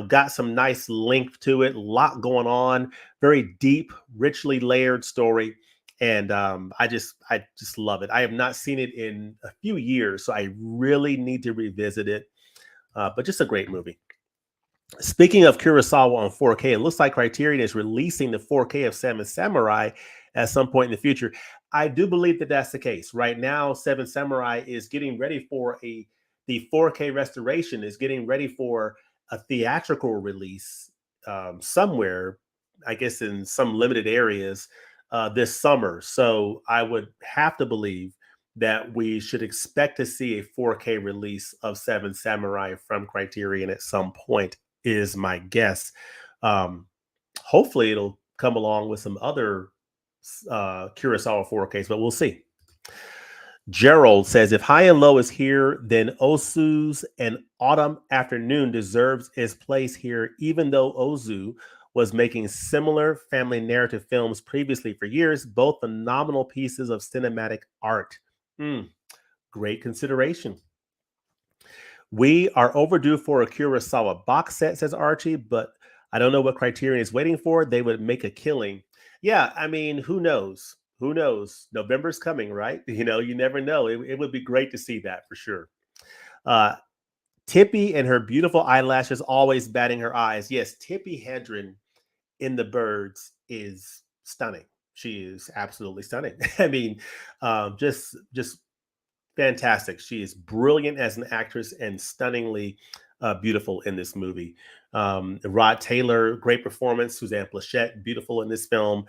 got some nice length to it, a lot going on, very deep, richly layered story. And I just love it. I have not seen it in a few years, so I really need to revisit it. But just a great movie. Speaking of Kurosawa on 4K, it looks like Criterion is releasing the 4K of Seven Samurai at some point in the future. I do believe that that's the case. Right now, Seven Samurai is getting ready for the 4K restoration, is getting ready for a theatrical release somewhere, I guess in some limited areas this summer. So I would have to believe that we should expect to see a 4K release of Seven Samurai from Criterion at some point, is my guess. Hopefully it'll come along with some other Kurosawa 4Ks, but we'll see. Gerald says, if High and Low is here, then Ozu's An Autumn Afternoon deserves its place here, even though Ozu was making similar family narrative films previously for years, both phenomenal pieces of cinematic art. Great consideration. We are overdue for a Kurosawa box set, says Archie, but I don't know what Criterion is waiting for. They would make a killing. Yeah, I mean, who knows? Who knows? November's coming, right? You never know. It would be great to see that for sure. Tippi and her beautiful eyelashes always batting her eyes. Yes, Tippi Hedren in The Birds is stunning. She is absolutely stunning. I mean, just fantastic. She is brilliant as an actress and stunningly beautiful in this movie. Rod Taylor, great performance. Suzanne Plachette, beautiful in this film.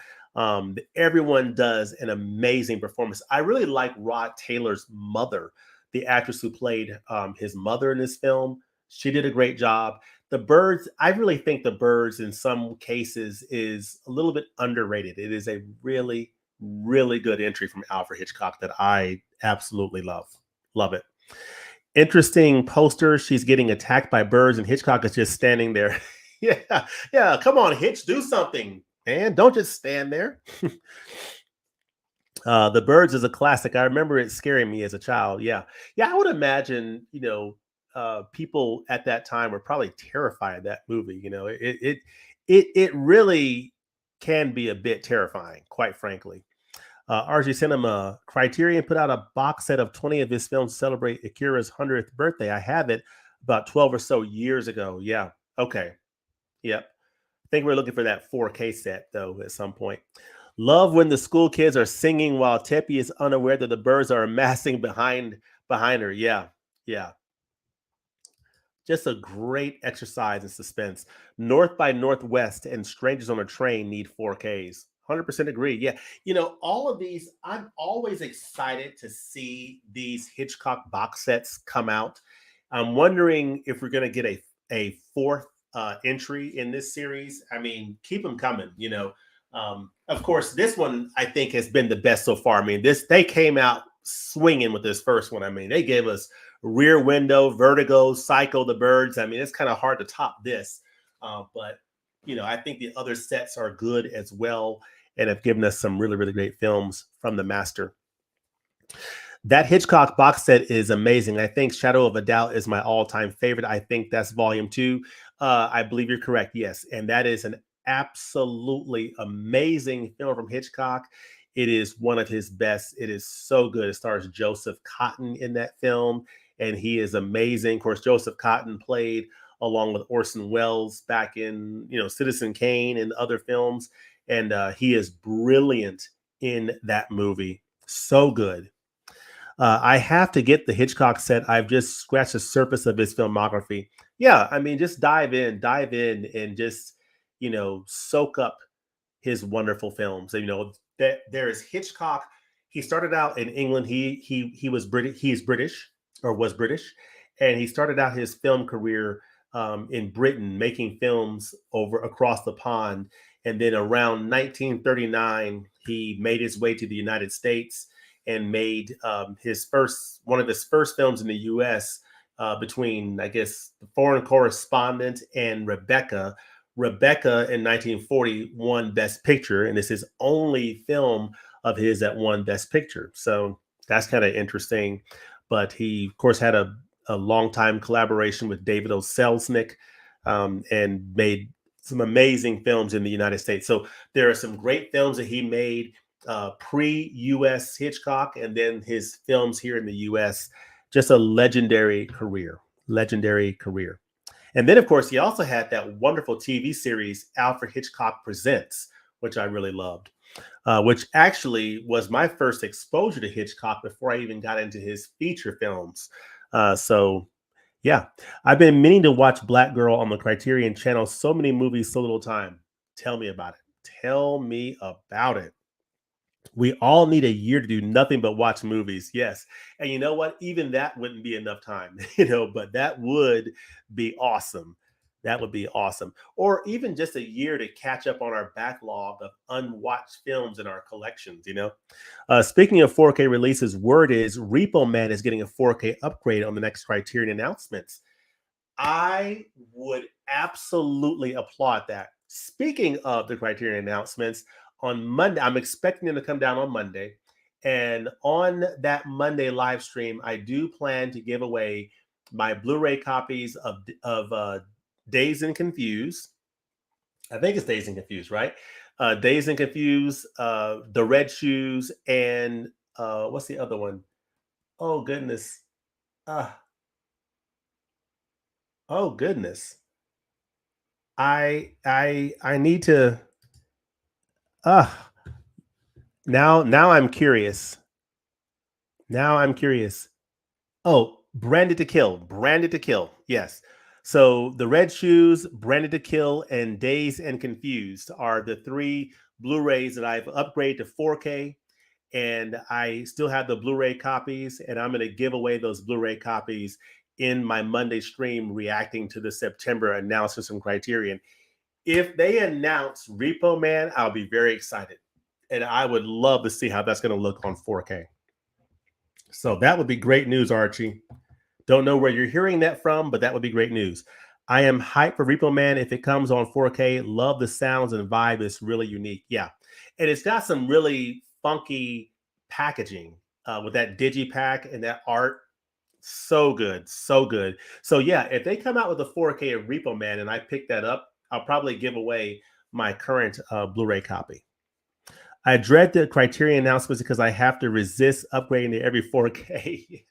Everyone does an amazing performance. I really like Rod Taylor's mother, the actress who played his mother in this film. She did a great job. The Birds, I really think The Birds in some cases is a little bit underrated. It is a really, really good entry from Alfred Hitchcock that I absolutely love. Love it. Interesting poster. She's getting attacked by birds and Hitchcock is just standing there. Yeah. Come on, Hitch, do something. And don't just stand there. The Birds is a classic. I remember it scaring me as a child. Yeah. I would imagine, people at that time were probably terrified of that movie. It really can be a bit terrifying, quite frankly. RG Cinema, Criterion put out a box set of 20 of his films to celebrate Akira's 100th birthday. I have it. about 12 or so years ago. Yeah. Okay. Yep. I think we're looking for that 4K set though at some point. Love when the school kids are singing while Teppy is unaware that the birds are amassing behind her. Yeah. Yeah. Just a great exercise in suspense. North by Northwest and Strangers on a Train need 4Ks. 100% agree. Yeah. All of these, I'm always excited to see these Hitchcock box sets come out. I'm wondering if we're going to get a fourth entry in this series. I mean, keep them coming. Of course, this one I think has been the best so far. I mean, they came out swinging with this first one. I mean, they gave us Rear Window, Vertigo, Psycho, The Birds. I mean, it's kind of hard to top this. But I think the other sets are good as well and have given us some really, really great films from the master. That Hitchcock box set is amazing. I think Shadow of a Doubt is my all-time favorite. I think that's volume 2. I believe you're correct. Yes. And that is an absolutely amazing film from Hitchcock. It is one of his best. It is so good. It stars Joseph Cotten in that film, and he is amazing. Of course, Joseph Cotten played along with Orson Welles back in Citizen Kane and other films, and he is brilliant in that movie. So good. I have to get the Hitchcock set. I've just scratched the surface of his filmography. Yeah, I mean, just dive in, and just soak up his wonderful films. That there is Hitchcock. He started out in England. He was British. He is British, or was British, and he started out his film career in Britain, making films across the pond. And then around 1939, he made his way to the United States and made one of his first films in the U.S. Between, I guess, The Foreign Correspondent and Rebecca. Rebecca in 1940 won Best Picture, and it's his only film of his that won Best Picture. So that's kind of interesting. But he, of course, had a long time collaboration with David O. Selznick, and made some amazing films in the United States. So there are some great films that he made pre-U.S. Hitchcock, and then his films here in the U.S. Just a legendary career. And then, of course, he also had that wonderful TV series, Alfred Hitchcock Presents, which I really loved, which actually was my first exposure to Hitchcock before I even got into his feature films. So, yeah, I've been meaning to watch Black Girl on the Criterion Channel. So many movies, so little time. Tell me about it. Tell me about it. We all need a year to do nothing but watch movies. Yes. And you know what? Even that wouldn't be enough time, but that would be awesome. That would be awesome. Or even just a year to catch up on our backlog of unwatched films in our collections. Speaking of 4K releases, word is Repo Man is getting a 4K upgrade on the next Criterion announcements. I would absolutely applaud that. Speaking of the Criterion announcements, on Monday, I'm expecting them to come down on Monday. And on that Monday live stream, I do plan to give away my Blu-ray copies of Dazed and Confused. I think it's Dazed and Confused, right? Dazed and Confused, The Red Shoes, and what's the other one? Oh goodness. Oh goodness. I need to now I'm curious. Now I'm curious. Oh, Branded to Kill. Branded to Kill. Yes. So the Red Shoes, Branded to Kill, and Dazed and Confused are the 3 Blu-rays that I've upgraded to 4K. And I still have the Blu-ray copies, and I'm going to give away those Blu-ray copies in my Monday stream reacting to the September announcements from Criterion. If they announce Repo Man, I'll be very excited. And I would love to see how that's going to look on 4K. So that would be great news, Archie. Don't know where you're hearing that from, but that would be great news. I am hyped for Repo Man if it comes on 4K. Love the sounds and vibe. It's really unique. Yeah. And it's got some really funky packaging with that digipack and that art. So good. So good. So yeah, if they come out with a 4K of Repo Man and I pick that up, I'll probably give away my current Blu-ray copy. I dread the Criterion announcements because I have to resist upgrading to every 4K.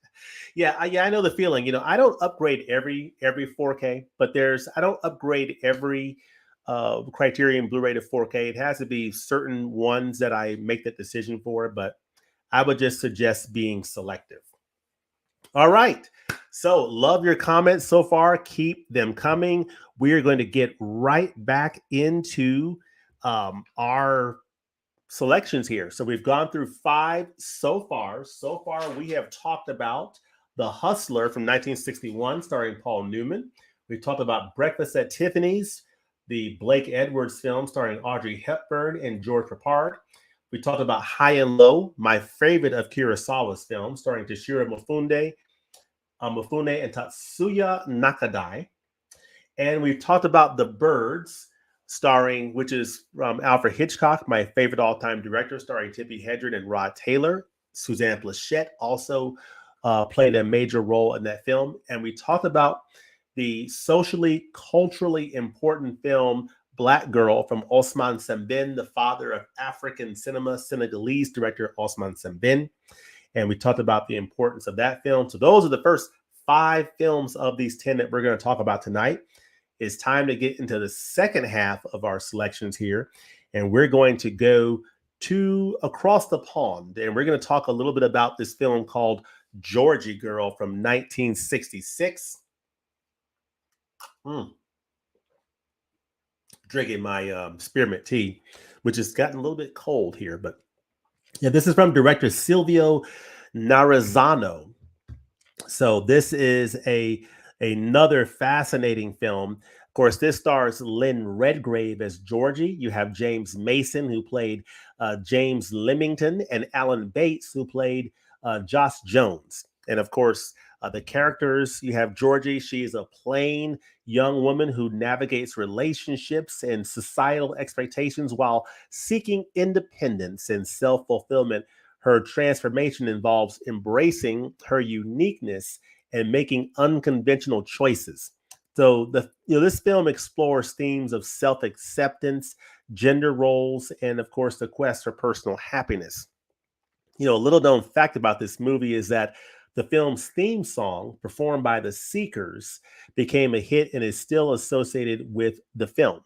Yeah, I know the feeling. I don't upgrade every 4K, but I don't upgrade every Criterion Blu-ray to 4K. It has to be certain ones that I make that decision for, but I would just suggest being selective. All right. So, love your comments so far. Keep them coming. We are going to get right back into our selections here. So we've gone through 5 so far. So far, we have talked about The Hustler from 1961, starring Paul Newman. We've talked about Breakfast at Tiffany's, the Blake Edwards film starring Audrey Hepburn and George Papard. We talked about High and Low, my favorite of Kurosawa's films, starring Toshiro Mifune and Tatsuya Nakadai. And we've talked about The Birds, which is from Alfred Hitchcock, my favorite all-time director, starring Tippi Hedren and Rod Taylor. Suzanne Pleshette also played a major role in that film. And we talked about the socially, culturally important film Black Girl from Ousmane Sembène, the father of African cinema, Senegalese director Ousmane Sembène. And we talked about the importance of that film. So those are the first 5 films of these 10 that we're going to talk about tonight. It's time to get into the second half of our selections here. And we're going to go to across the pond. And we're going to talk a little bit about this film called Georgie Girl from 1966. Drinking my spearmint tea, which has gotten a little bit cold here. But yeah, this is from director Silvio Narazzano. So this is another fascinating film. Of course, this stars Lynn Redgrave as Georgie. You have James Mason, who played James Leamington, and Alan Bates, who played Josh Jones. And of course, the characters, you have Georgie. She is a plain young woman who navigates relationships and societal expectations while seeking independence and self-fulfillment. Her transformation involves embracing her uniqueness and making unconventional choices. So this film explores themes of self-acceptance, gender roles, and of course, the quest for personal happiness. A little known fact about this movie is that the film's theme song, performed by the Seekers, became a hit and is still associated with the film.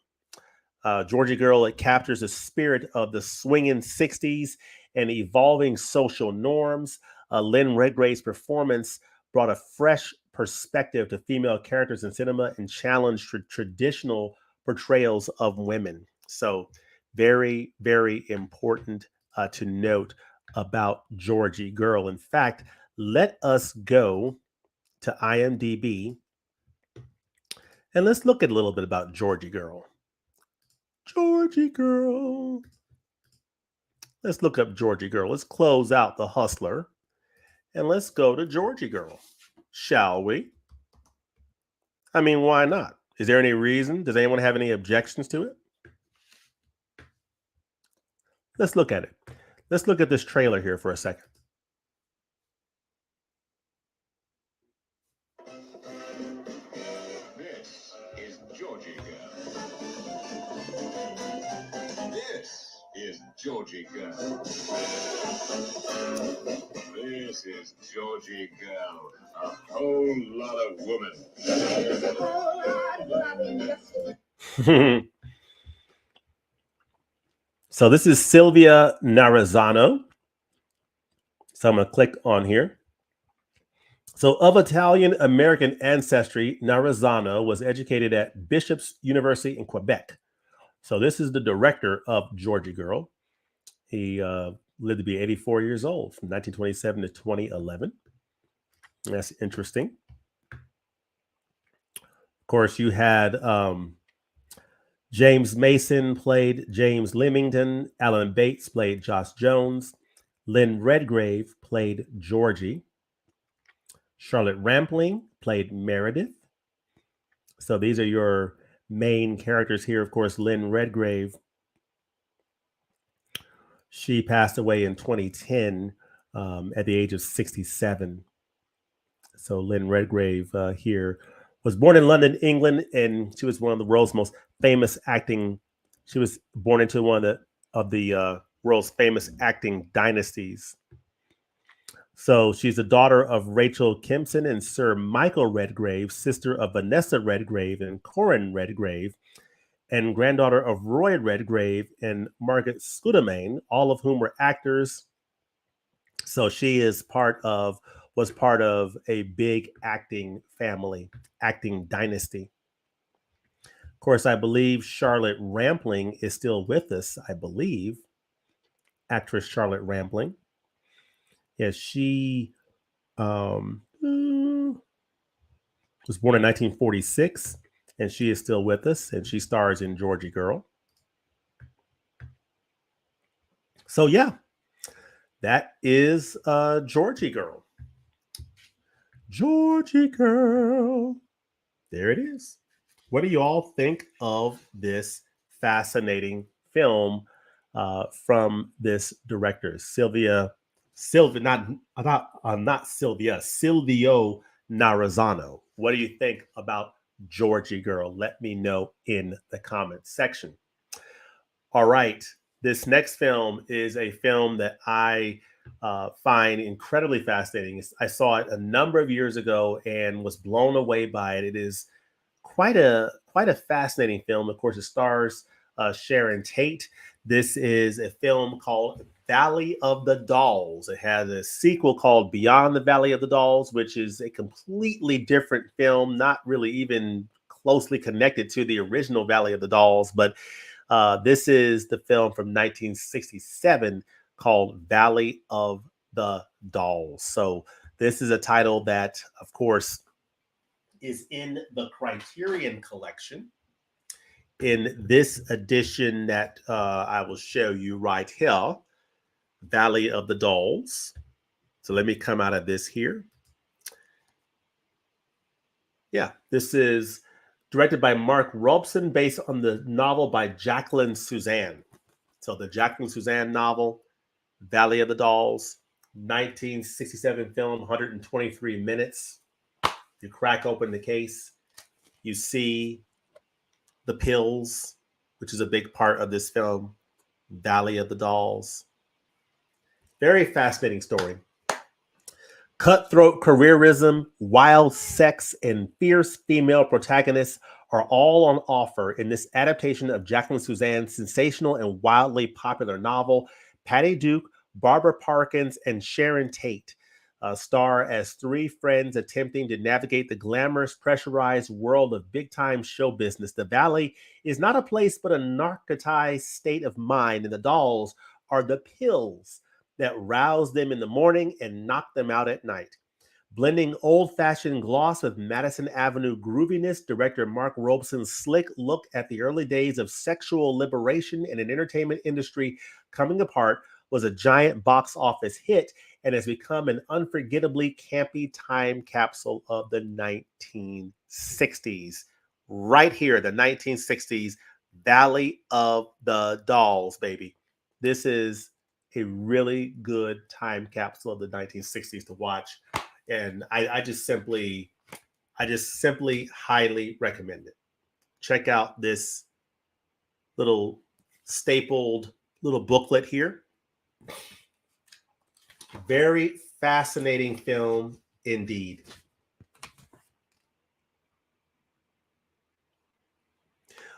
Georgie Girl, it captures the spirit of the swinging 60s and evolving social norms. Lynn Redgrave's performance brought a fresh perspective to female characters in cinema and challenged traditional portrayals of women. So very, very important to note about Georgie Girl. In fact, let us go to IMDb and let's look at a little bit about Georgie Girl. Georgie Girl. Let's look up Georgie Girl. Let's close out The Hustler and let's go to Georgie Girl, shall we? I mean, why not? Is there any reason? Does anyone have any objections to it? Let's look at it. Let's look at this trailer here for a second. This is Georgie Girl. This is Georgie Girl. This is Georgie Girl. A whole lot of women. So this is Silvia Narazzano. So I'm going to click on here. So of Italian-American ancestry, Narazzano was educated at Bishop's University in Quebec. So this is the director of Georgie Girl. He lived to be 84 years old from 1927 to 2011. That's interesting. Of course, you had James Mason played James Leamington. Alan Bates played Josh Jones. Lynn Redgrave played Georgie. Charlotte Rampling played Meredith. So these are your main characters here. Of course, Lynn Redgrave, she passed away in 2010 at the age of 67. So Lynn Redgrave here was born in London, England, and she was one of the world's most famous acting. She was born into one of the world's famous acting dynasties. So she's the daughter of Rachel Kempson and Sir Michael Redgrave, sister of Vanessa Redgrave and Corin Redgrave, and granddaughter of Roy Redgrave and Margaret Scudamane, all of whom were actors. So she was part of a big acting family, acting dynasty. Of course, I believe Charlotte Rampling is still with us. I believe actress Charlotte Rampling. Yes, she was born in 1946, and she is still with us, and she stars in Georgie Girl. So yeah, that is Georgie Girl. Georgie Girl. There it is. What do you all think of this fascinating film from this director, not Sylvia, Silvio Narazano? What do you think about Georgie Girl? Let me know in the comments section. All right, this next film is a film that I find incredibly fascinating. I saw it a number of years ago and was blown away by it. It is quite a fascinating film. Of course, it stars Sharon Tate. This is a film called Valley of the Dolls. It has a sequel called Beyond the Valley of the Dolls, which is a completely different film, not really even closely connected to the original Valley of the Dolls. But this is the film from 1967 called Valley of the Dolls. So this is a title that, of course, is in the Criterion Collection. In this edition that I will show you right here, Valley of the Dolls. So let me come out of this here. Yeah, this is directed by Mark Robson, based on the novel by Jacqueline Suzanne. So the Jacqueline Suzanne novel, Valley of the Dolls, 1967 film, 123 minutes. You crack open the case, you see the pills, which is a big part of this film, Valley of the Dolls. Very fascinating story. Cutthroat careerism, wild sex, and fierce female protagonists are all on offer in this adaptation of Jacqueline Suzanne's sensational and wildly popular novel. Patty Duke, Barbara Parkins, and Sharon Tate star as three friends attempting to navigate the glamorous, pressurized world of big-time show business. The Valley is not a place but a narcotized state of mind, and the dolls are the pills that rouse them in the morning and knock them out at night. Blending old-fashioned gloss with Madison Avenue grooviness, director Mark Robson's slick look at the early days of sexual liberation in an entertainment industry coming apart was a giant box office hit and has become an unforgettably campy time capsule of the 1960s. Right here, the 1960s, Valley of the Dolls, baby. This is a really good time capsule of the 1960s to watch. And I just simply highly recommend it. Check out this little stapled little booklet here. Very fascinating film indeed.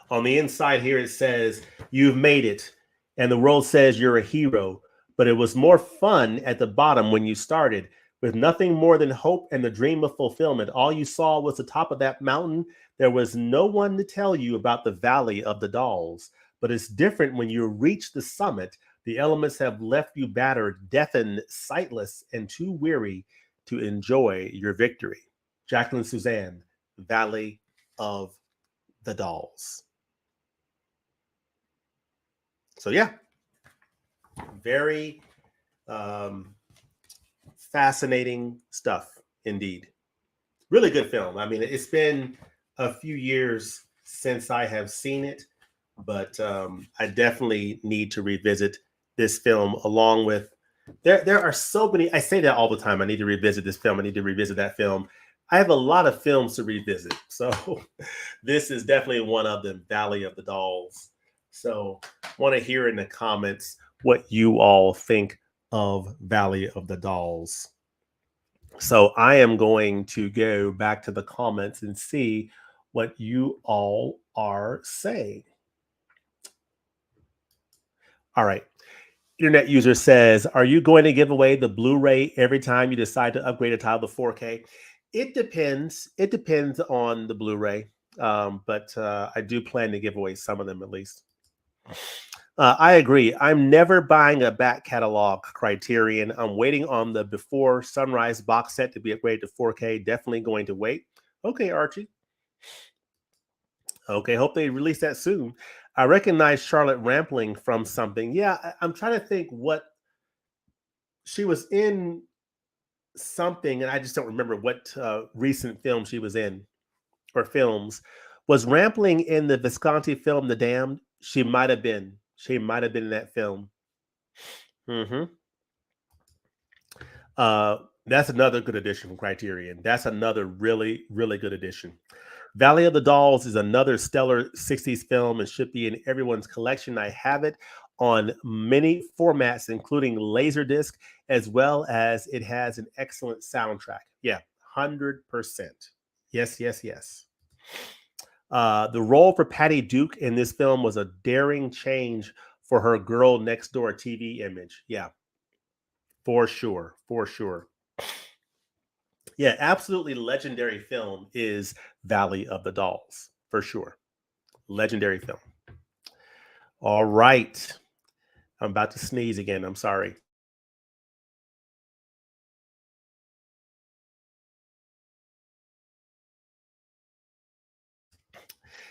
On the inside here, it says, "You've made it, and the world says you're a hero, but it was more fun at the bottom when you started. With nothing more than hope and the dream of fulfillment, all you saw was the top of that mountain. There was no one to tell you about the Valley of the Dolls. But it's different when you reach the summit. The elements have left you battered, deafened, sightless, and too weary to enjoy your victory." Jacqueline Suzanne, Valley of the Dolls. So yeah, very fascinating stuff indeed. Really good film. I mean, it's been a few years since I have seen it, but I definitely need to revisit this film along with, there are so many, I say that all the time, I need to revisit this film, I need to revisit that film. I have a lot of films to revisit. So this is definitely one of them, Valley of the Dolls. So I want to hear in the comments what you all think of Valley of the Dolls. So I am going to go back to the comments and see what you all are saying. All right. Internet user says, are you going to give away the Blu-ray every time you decide to upgrade a title to 4K? It depends. It depends on the Blu-ray. But I do plan to give away some of them at least. I agree. I'm never buying a back catalog Criterion. I'm waiting on the Before Sunrise box set to be upgraded to 4K. Definitely going to wait. Okay, Archie. Okay, hope they release that soon. I recognize Charlotte Rampling from something. Yeah, I'm trying to think what she was in something, and I just don't remember what recent film she was in or films. Was Rampling in the Visconti film The Damned? She might have been. She might have been in that film. Hmm. That's another good addition from Criterion. That's another really, really good addition. Valley of the Dolls is another stellar 60s film and should be in everyone's collection. I have it on many formats, including Laserdisc, as well as it has an excellent soundtrack. Yeah, 100%. Yes, yes, yes. The role for Patty Duke in this film was a daring change for her girl next door TV image. Yeah, for sure. For sure. Yeah, absolutely legendary film is Valley of the Dolls, for sure. Legendary film. All right. I'm about to sneeze again. I'm sorry.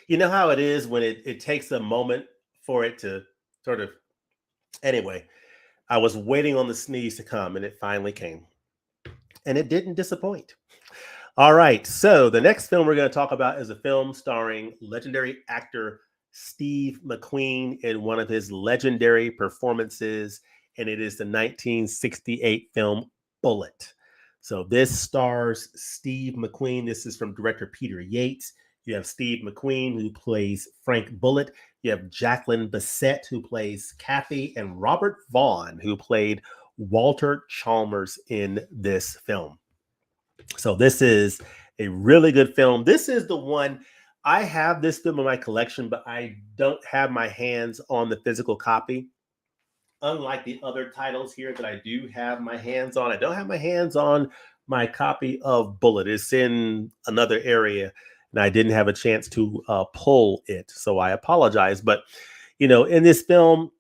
You know how it is when it takes a moment for it to sort of. Anyway, I was waiting on the sneeze to come and it finally came. And it didn't disappoint. All right. So the next film we're going to talk about is a film starring legendary actor Steve McQueen in one of his legendary performances, and it is the 1968 film Bullitt. So this stars Steve McQueen. This is from director Peter Yates. You have Steve McQueen, who plays Frank Bullitt. You have Jacqueline Bisset, who plays Kathy, and Robert Vaughn, who played Walter Chalmers in this film. So this is a really good film. This is the one I have this film in my collection, but I don't have my hands on the physical copy. Unlike the other titles here that I do have my hands on, I don't have my hands on my copy of Bullitt. It's in another area, and I didn't have a chance to pull it, so I apologize. But in this film,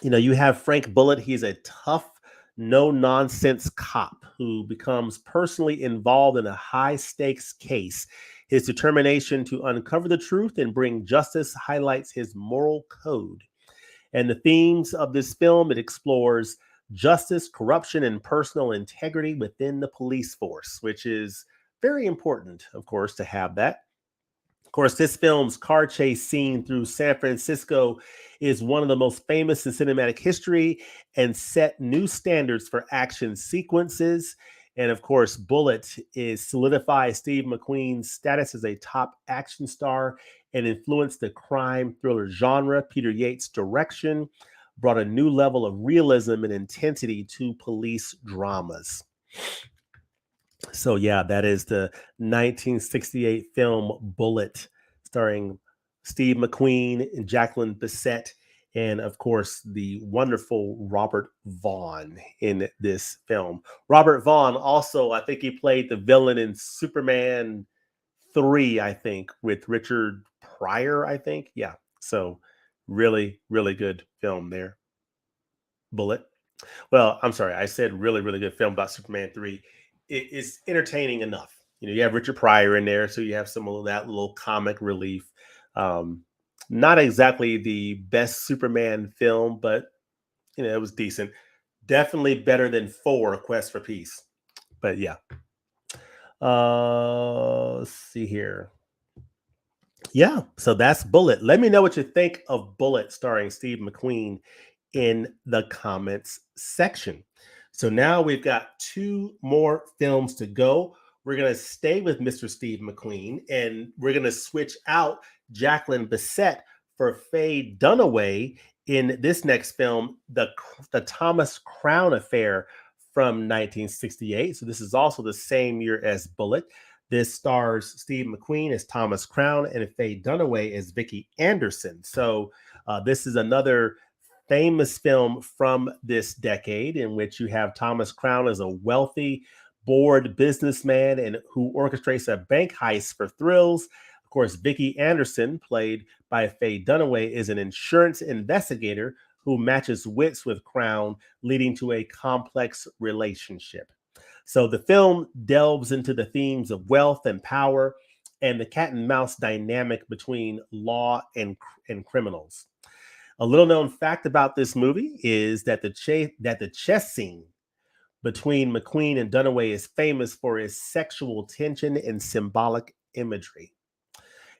you have Frank Bullitt. He's a tough, no nonsense cop who becomes personally involved in a high stakes case. His determination to uncover the truth and bring justice highlights his moral code. And the themes of this film, it explores justice, corruption, and personal integrity within the police force, which is very important, of course, to have that. Of course, this film's car chase scene through San Francisco is one of the most famous in cinematic history and set new standards for action sequences. And of course, Bullitt is solidifies Steve McQueen's status as a top action star and influenced the crime thriller genre. Peter Yates' direction brought a new level of realism and intensity to police dramas. So yeah, that is the 1968 film Bullitt, starring Steve McQueen and Jacqueline Bisset, and of course the wonderful Robert Vaughn in this film. Robert Vaughn also, I think he played the villain in Superman 3, I think, with Richard Pryor, I think. Yeah. So really, really good film there. Bullitt. Well, I'm sorry. I said really, really good film about Superman 3. It is entertaining enough. You have Richard Pryor in there, so you have some of that little comic relief. Um, Not exactly the best Superman film, but it was decent. Definitely better than 4 Quest for Peace. But yeah. Let's see here. Yeah, so that's Bullitt. Let me know what you think of Bullitt starring Steve McQueen in the comments section. So now we've got 2 more films to go. We're going to stay with Mr. Steve McQueen, and we're going to switch out Jacqueline Bisset for Faye Dunaway in this next film, the Thomas Crown Affair from 1968. So this is also the same year as Bullitt. This stars Steve McQueen as Thomas Crown and Faye Dunaway as Vicki Anderson. So this is another famous film from this decade in which you have Thomas Crown as a wealthy, bored businessman and who orchestrates a bank heist for thrills. Of course, Vicki Anderson, played by Faye Dunaway, is an insurance investigator who matches wits with Crown, leading to a complex relationship. So the film delves into the themes of wealth and power and the cat and mouse dynamic between law and criminals. A little known fact about this movie is that the chess scene between McQueen and Dunaway is famous for its sexual tension and symbolic imagery.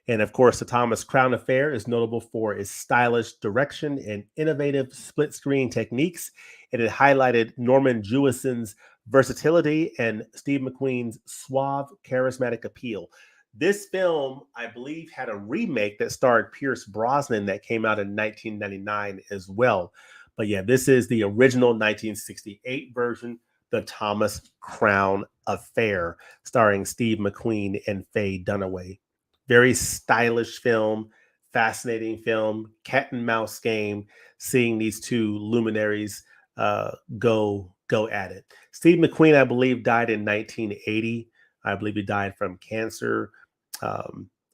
And of course, the Thomas Crown Affair is notable for its stylish direction and innovative split screen techniques. And it highlighted Norman Jewison's versatility and Steve McQueen's suave, charismatic appeal. This film, I believe, had a remake that starred Pierce Brosnan that came out in 1999 as well. But yeah, this is the original 1968 version, The Thomas Crown Affair, starring Steve McQueen and Faye Dunaway. Very stylish film, fascinating film, cat and mouse game, seeing these two luminaries go at it. Steve McQueen, I believe, died in 1980. I believe he died from cancer,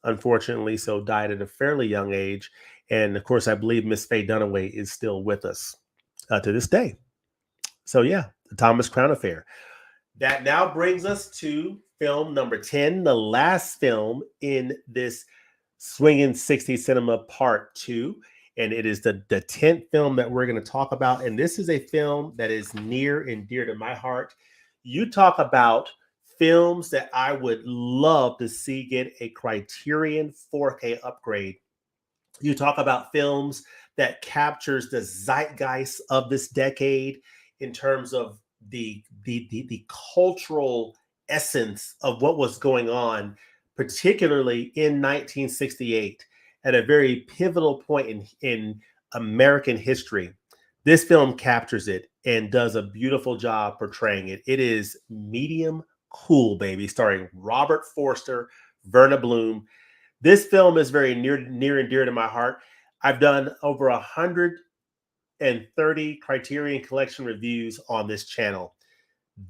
unfortunately, so died at a fairly young age. And of course, I believe Miss Faye Dunaway is still with us to this day. So yeah, the Thomas Crown Affair. That now brings us to film number 10, the last film in this Swingin' 60 Cinema Part 2. And it is the 10th film that we're going to talk about. And this is a film that is near and dear to my heart. You talk about films that I would love to see get a Criterion 4K upgrade. You talk about films that captures the zeitgeist of this decade in terms of the cultural essence of what was going on, particularly in 1968, at a very pivotal point in American history. This film captures it and does a beautiful job portraying it. It is Medium Cool, baby, starring Robert Forster, Verna Bloom. This film is very near and dear to my heart. I've done over 130 Criterion Collection reviews on this channel.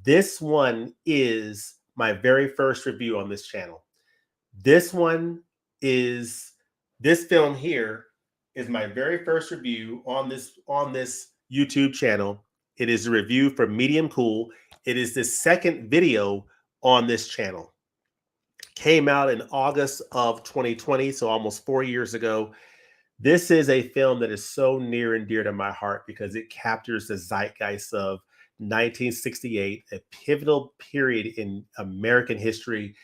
This one is my very first review on this channel. This film here is my very first review on this YouTube channel. It is a review for Medium Cool. It is the second video on this channel. Came out in August of 2020, so almost 4 years ago. This is a film that is so near and dear to my heart because it captures the zeitgeist of 1968, a pivotal period in American history.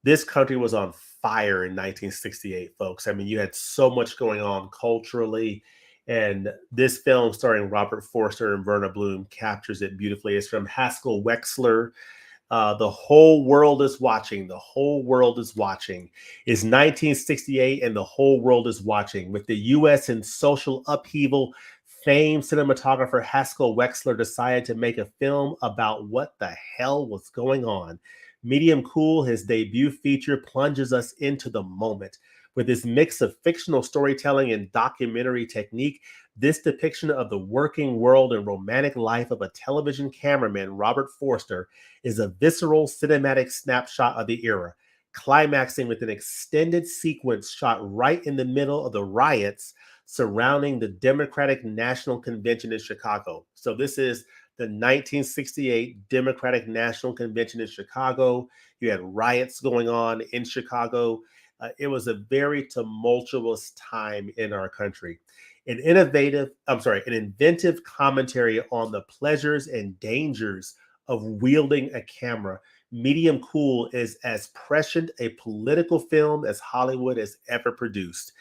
This country was on fire in 1968, folks. I mean, you had so much going on culturally, and this film starring Robert Forster and Verna Bloom captures it beautifully. It's from Haskell Wexler. The Whole World is Watching. The Whole World is Watching is 1968, and the whole world is watching. With the U.S. in social upheaval, famed cinematographer Haskell Wexler decided to make a film about what the hell was going on. Medium Cool, his debut feature, plunges us into the moment. With this mix of fictional storytelling and documentary technique, this depiction of the working world and romantic life of a television cameraman, Robert Forster, is a visceral cinematic snapshot of the era, climaxing with an extended sequence shot right in the middle of the riots surrounding the Democratic National Convention in Chicago. So this is the 1968 Democratic National Convention in Chicago. You had riots going on in Chicago. It was a very tumultuous time in our country. An inventive commentary on the pleasures and dangers of wielding a camera. Medium Cool is as prescient a political film as Hollywood has ever produced.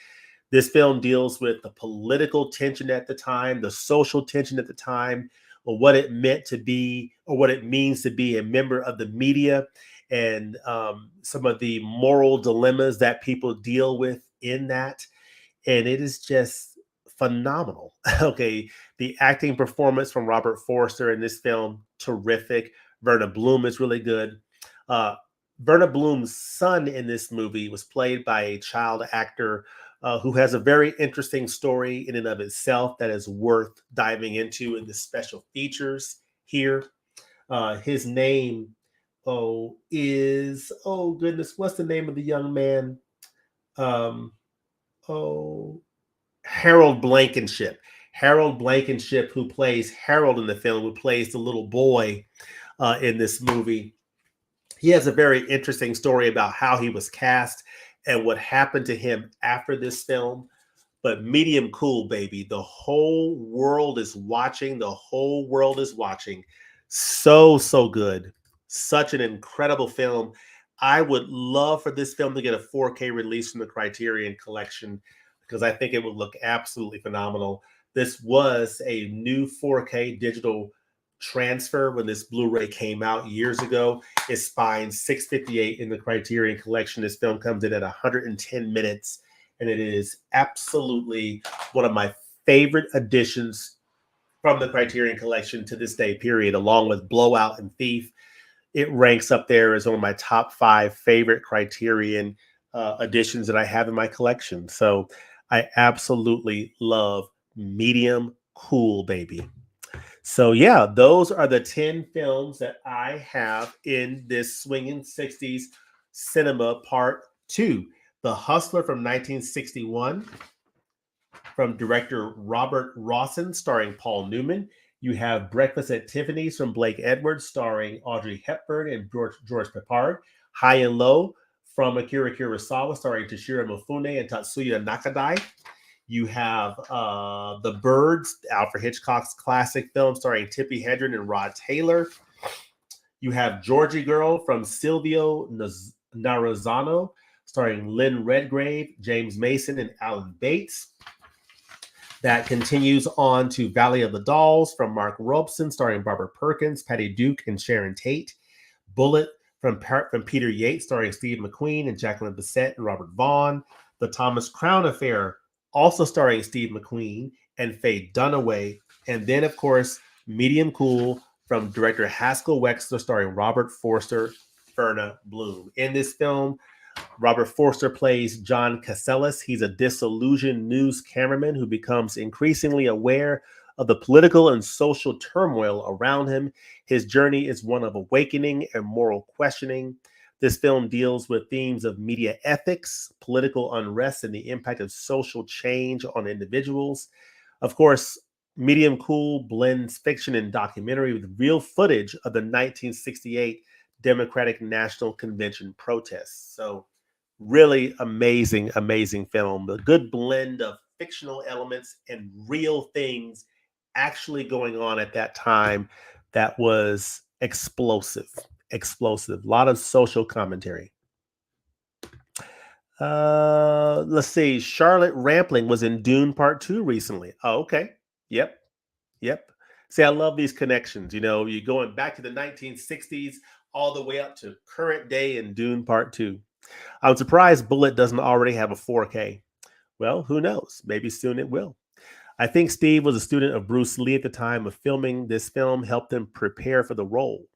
This film deals with the political tension at the time, the social tension at the time, or what it meant to be, or what it means to be a member of the media, and some of the moral dilemmas that people deal with in that. And it is just phenomenal. Okay, the acting performance from Robert Forster in this film, terrific. Verna Bloom is really good. Uh, Verna Bloom's son in this movie was played by a child actor who has a very interesting story in and of itself that is worth diving into in the special features here. His name, is, oh goodness, what's the name of the young man? Um, oh, Harold Blankenship. Harold Blankenship, who plays Harold in the film, who plays the little boy in this movie. He has a very interesting story about how he was cast and what happened to him after this film. But Medium Cool, baby, the whole world is watching. The whole world is watching. So good. Such an incredible film. I would love for this film to get a 4K release from the Criterion Collection because I think it would look absolutely phenomenal. This was a new 4K digital transfer when this Blu-ray came out years ago. It's spine 658 in the Criterion Collection. This film comes in at 110 minutes, and it is absolutely one of my favorite additions from the Criterion Collection to this day, period, along with Blowout and Thief. It ranks up there as one of my top 5 favorite Criterion additions that I have in my collection. So I absolutely love Medium Cool, baby. So yeah, those are the 10 films that I have in this Swinging 60s Cinema Part 2. The Hustler from 1961 from director Robert Rawson, starring Paul Newman. You have Breakfast at Tiffany's from Blake Edwards, starring Audrey Hepburn and George Peppard. High and Low from Akira Kurosawa, starring Toshiro Mifune and Tatsuya Nakadai. You have The Birds, Alfred Hitchcock's classic film starring Tippi Hedren and Rod Taylor. You have Georgie Girl from Silvio Narazzano, starring Lynn Redgrave, James Mason, and Alan Bates. That continues on to Valley of the Dolls from Mark Robeson, starring Barbara Perkins, Patty Duke, and Sharon Tate. Bullitt from Peter Yates, starring Steve McQueen and Jacqueline Bisset and Robert Vaughn. The Thomas Crown Affair, also starring Steve McQueen and Faye Dunaway. And then, of course, Medium Cool from director Haskell Wexler, starring Robert Forster, Verna Bloom. In this film, Robert Forster plays John Casellas. He's a disillusioned news cameraman who becomes increasingly aware of the political and social turmoil around him. His journey is one of awakening and moral questioning. This film deals with themes of media ethics, political unrest, and the impact of social change on individuals. Of course, Medium Cool blends fiction and documentary with real footage of the 1968 Democratic National Convention protests. So really amazing film. A good blend of fictional elements and real things actually going on at that time that was explosive. A lot of social commentary. Let's see. Charlotte Rampling was in Dune Part 2 recently. Oh, okay. Yep. See, I love these connections. You know, you're going back to the 1960s all the way up to current day in Dune Part 2. I'm surprised Bullitt doesn't already have a 4K. Well, who knows? Maybe soon it will. I think Steve was a student of Bruce Lee at the time of filming this film, helped him prepare for the role.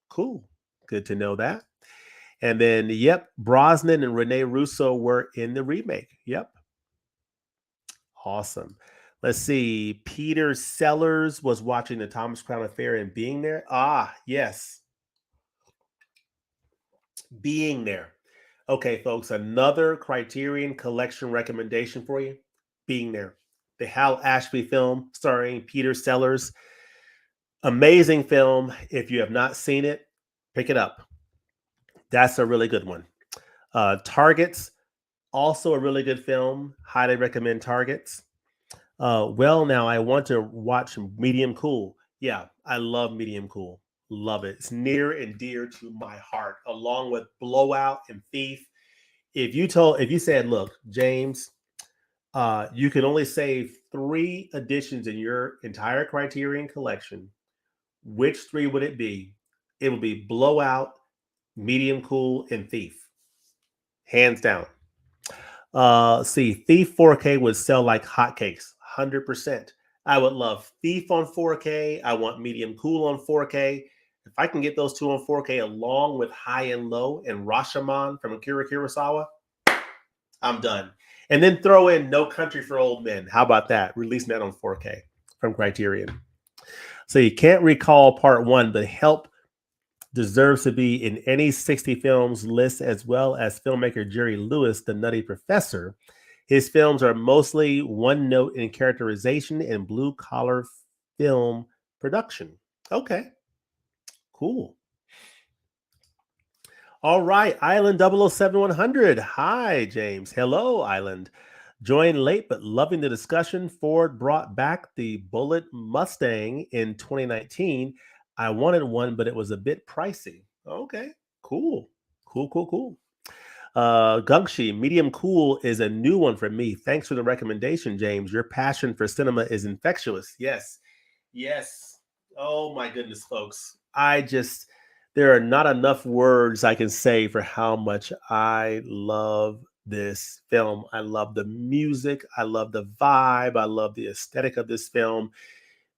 Cool. Good to know that. And then, yep, Brosnan and Rene Russo were in the remake. Yep. Awesome. Let's see. Peter Sellers was watching the Thomas Crown Affair and being there. Ah, yes. Being there. Okay, folks, another Criterion Collection recommendation for you. Being There. The Hal Ashby film starring Peter Sellers. Amazing film. If you have not seen it, pick it up. That's a really good one. Targets, also a really good film. Highly recommend Targets. Well, now I want to watch Medium Cool. Yeah, I love Medium Cool. Love it. It's near and dear to my heart, along with Blowout and Thief. If you said, look, James, you can only save 3 editions in your entire Criterion collection, which 3 would it be? It would be Blowout, Medium Cool, and Thief. Hands down. See, Thief 4K would sell like hotcakes, 100%. I would love Thief on 4K. I want Medium Cool on 4K. If I can get those two on 4K along with High and Low and Rashomon from Akira Kurosawa, I'm done. And then throw in No Country for Old Men. How about that? Releasing that on 4K from Criterion. So you can't recall part one, but Help deserves to be in any 60 films list, as well as filmmaker Jerry Lewis, the Nutty Professor. His films are mostly one note in characterization and blue collar film production. Okay, cool. All right, Island 007100. Hi, James. Hello, Island. Joined late but loving the discussion. Ford brought back the Bullitt Mustang in 2019. I wanted one, but it was a bit pricey. Okay, cool. Cool. Gungshi, Medium Cool is a new one for me. Thanks for the recommendation, James. Your passion for cinema is infectious. Yes. Oh my goodness, folks. There are not enough words I can say for how much I love this film. I love the music. I love the vibe. I love the aesthetic of this film.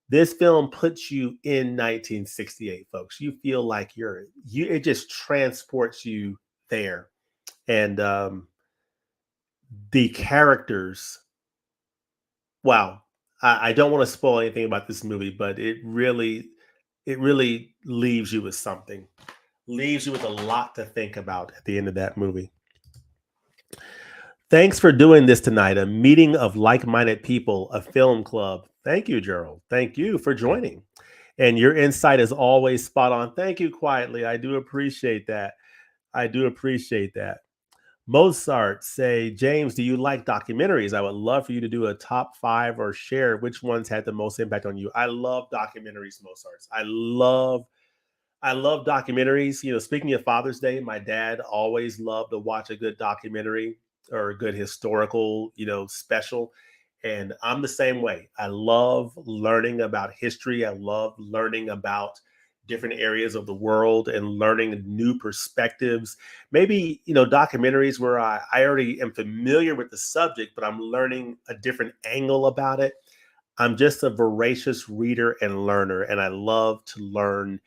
This film puts you in 1968, folks. You feel like it just transports you there. And the characters, wow. I don't want to spoil anything about this movie, but it really leaves you with something. Leaves you with a lot to think about at the end of that movie. Thanks for doing this tonight. A meeting of like-minded people, a film club. Thank you, Gerald. Thank you for joining. And your insight is always spot on. Thank you, Quietly. I do appreciate that. Mozart say, James, do you like documentaries? I would love for you to do a top 5 or share which ones had the most impact on you. I love documentaries, Mozart. I love documentaries. You know, speaking of Father's Day, my dad always loved to watch a good documentary or a good historical, special. And I'm the same way. I love learning about history. I love learning about different areas of the world and learning new perspectives. Maybe, documentaries where I already am familiar with the subject, but I'm learning a different angle about it. I'm just a voracious reader and learner, and I love to learn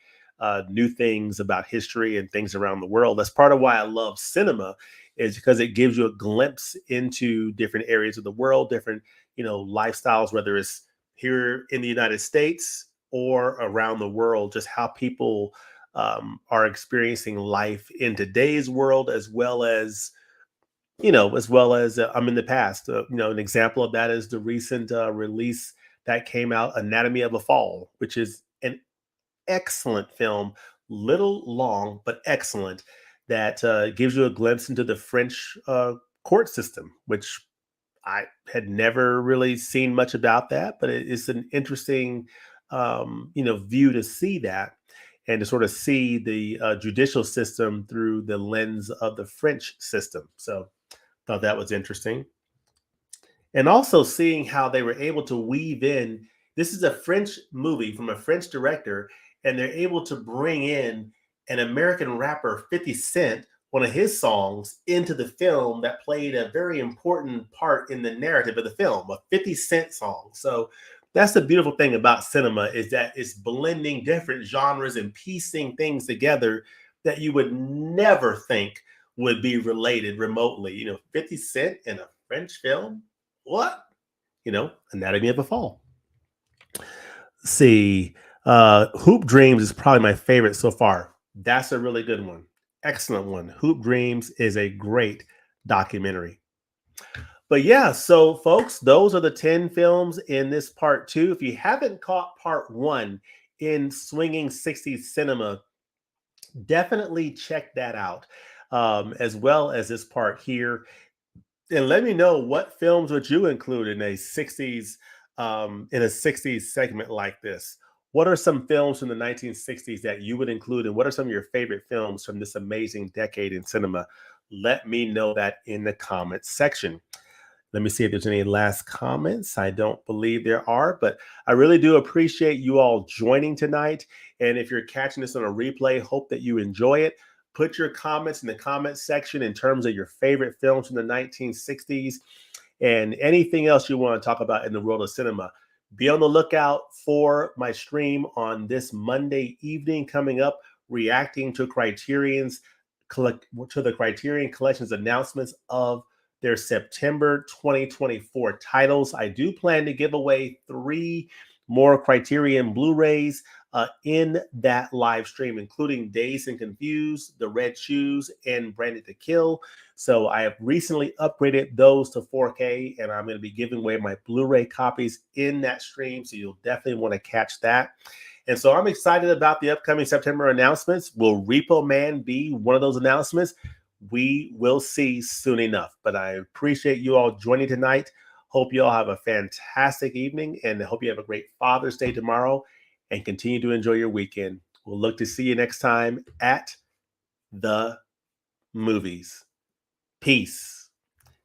new things about history and things around the world. That's part of why I love cinema, is because it gives you a glimpse into different areas of the world, different, lifestyles, whether it's here in the United States or around the world, just how people are experiencing life in today's world, as well as I'm in the past. An example of that is the recent release that came out, Anatomy of a Fall, which is an excellent film, little long, but excellent, that gives you a glimpse into the French court system, which I had never really seen much about that, but it's an interesting, view to see that and to sort of see the judicial system through the lens of the French system. So thought that was interesting. And also seeing how they were able to weave in, this is a French movie from a French director, and they're able to bring in an American rapper, 50 Cent, one of his songs, into the film that played a very important part in the narrative of the film, a 50 Cent song. So that's the beautiful thing about cinema, is that it's blending different genres and piecing things together that you would never think would be related remotely. 50 Cent in a French film? What? Anatomy of a Fall. See, Hoop Dreams is probably my favorite so far. That's a really good one. Excellent one. Hoop Dreams is a great documentary. But yeah, so folks, those are the 10 films in this part 2. If you haven't caught part 1 in Swinging 60s Cinema, definitely check that out, as well as this part here. And let me know, what films would you include in a 60s segment like this? What are some films from the 1960s that you would include, and what are some of your favorite films from this amazing decade in cinema? Let me know that in the comments section. Let me see if there's any last comments. I don't believe there are, but I really do appreciate you all joining tonight. And if you're catching this on a replay, hope that you enjoy it. Put your comments in the comments section in terms of your favorite films from the 1960s and anything else you want to talk about in the world of cinema. Be on the lookout for my stream on this Monday evening coming up, reacting to the Criterion Collection's announcements of their September 2024 titles. I do plan to give away 3 more Criterion Blu-rays in that live stream, including Dazed and Confused, The Red Shoes, and Branded to Kill. So I have recently upgraded those to 4K, and I'm going to be giving away my Blu-ray copies in that stream. So you'll definitely want to catch that. And so I'm excited about the upcoming September announcements. Will Repo Man be one of those announcements? We will see soon enough. But I appreciate you all joining tonight. Hope you all have a fantastic evening, and I hope you have a great Father's Day tomorrow, and continue to enjoy your weekend. We'll look to see you next time at the movies. Peace.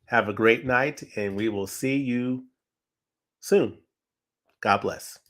Have a great night, and we will see you soon. God bless.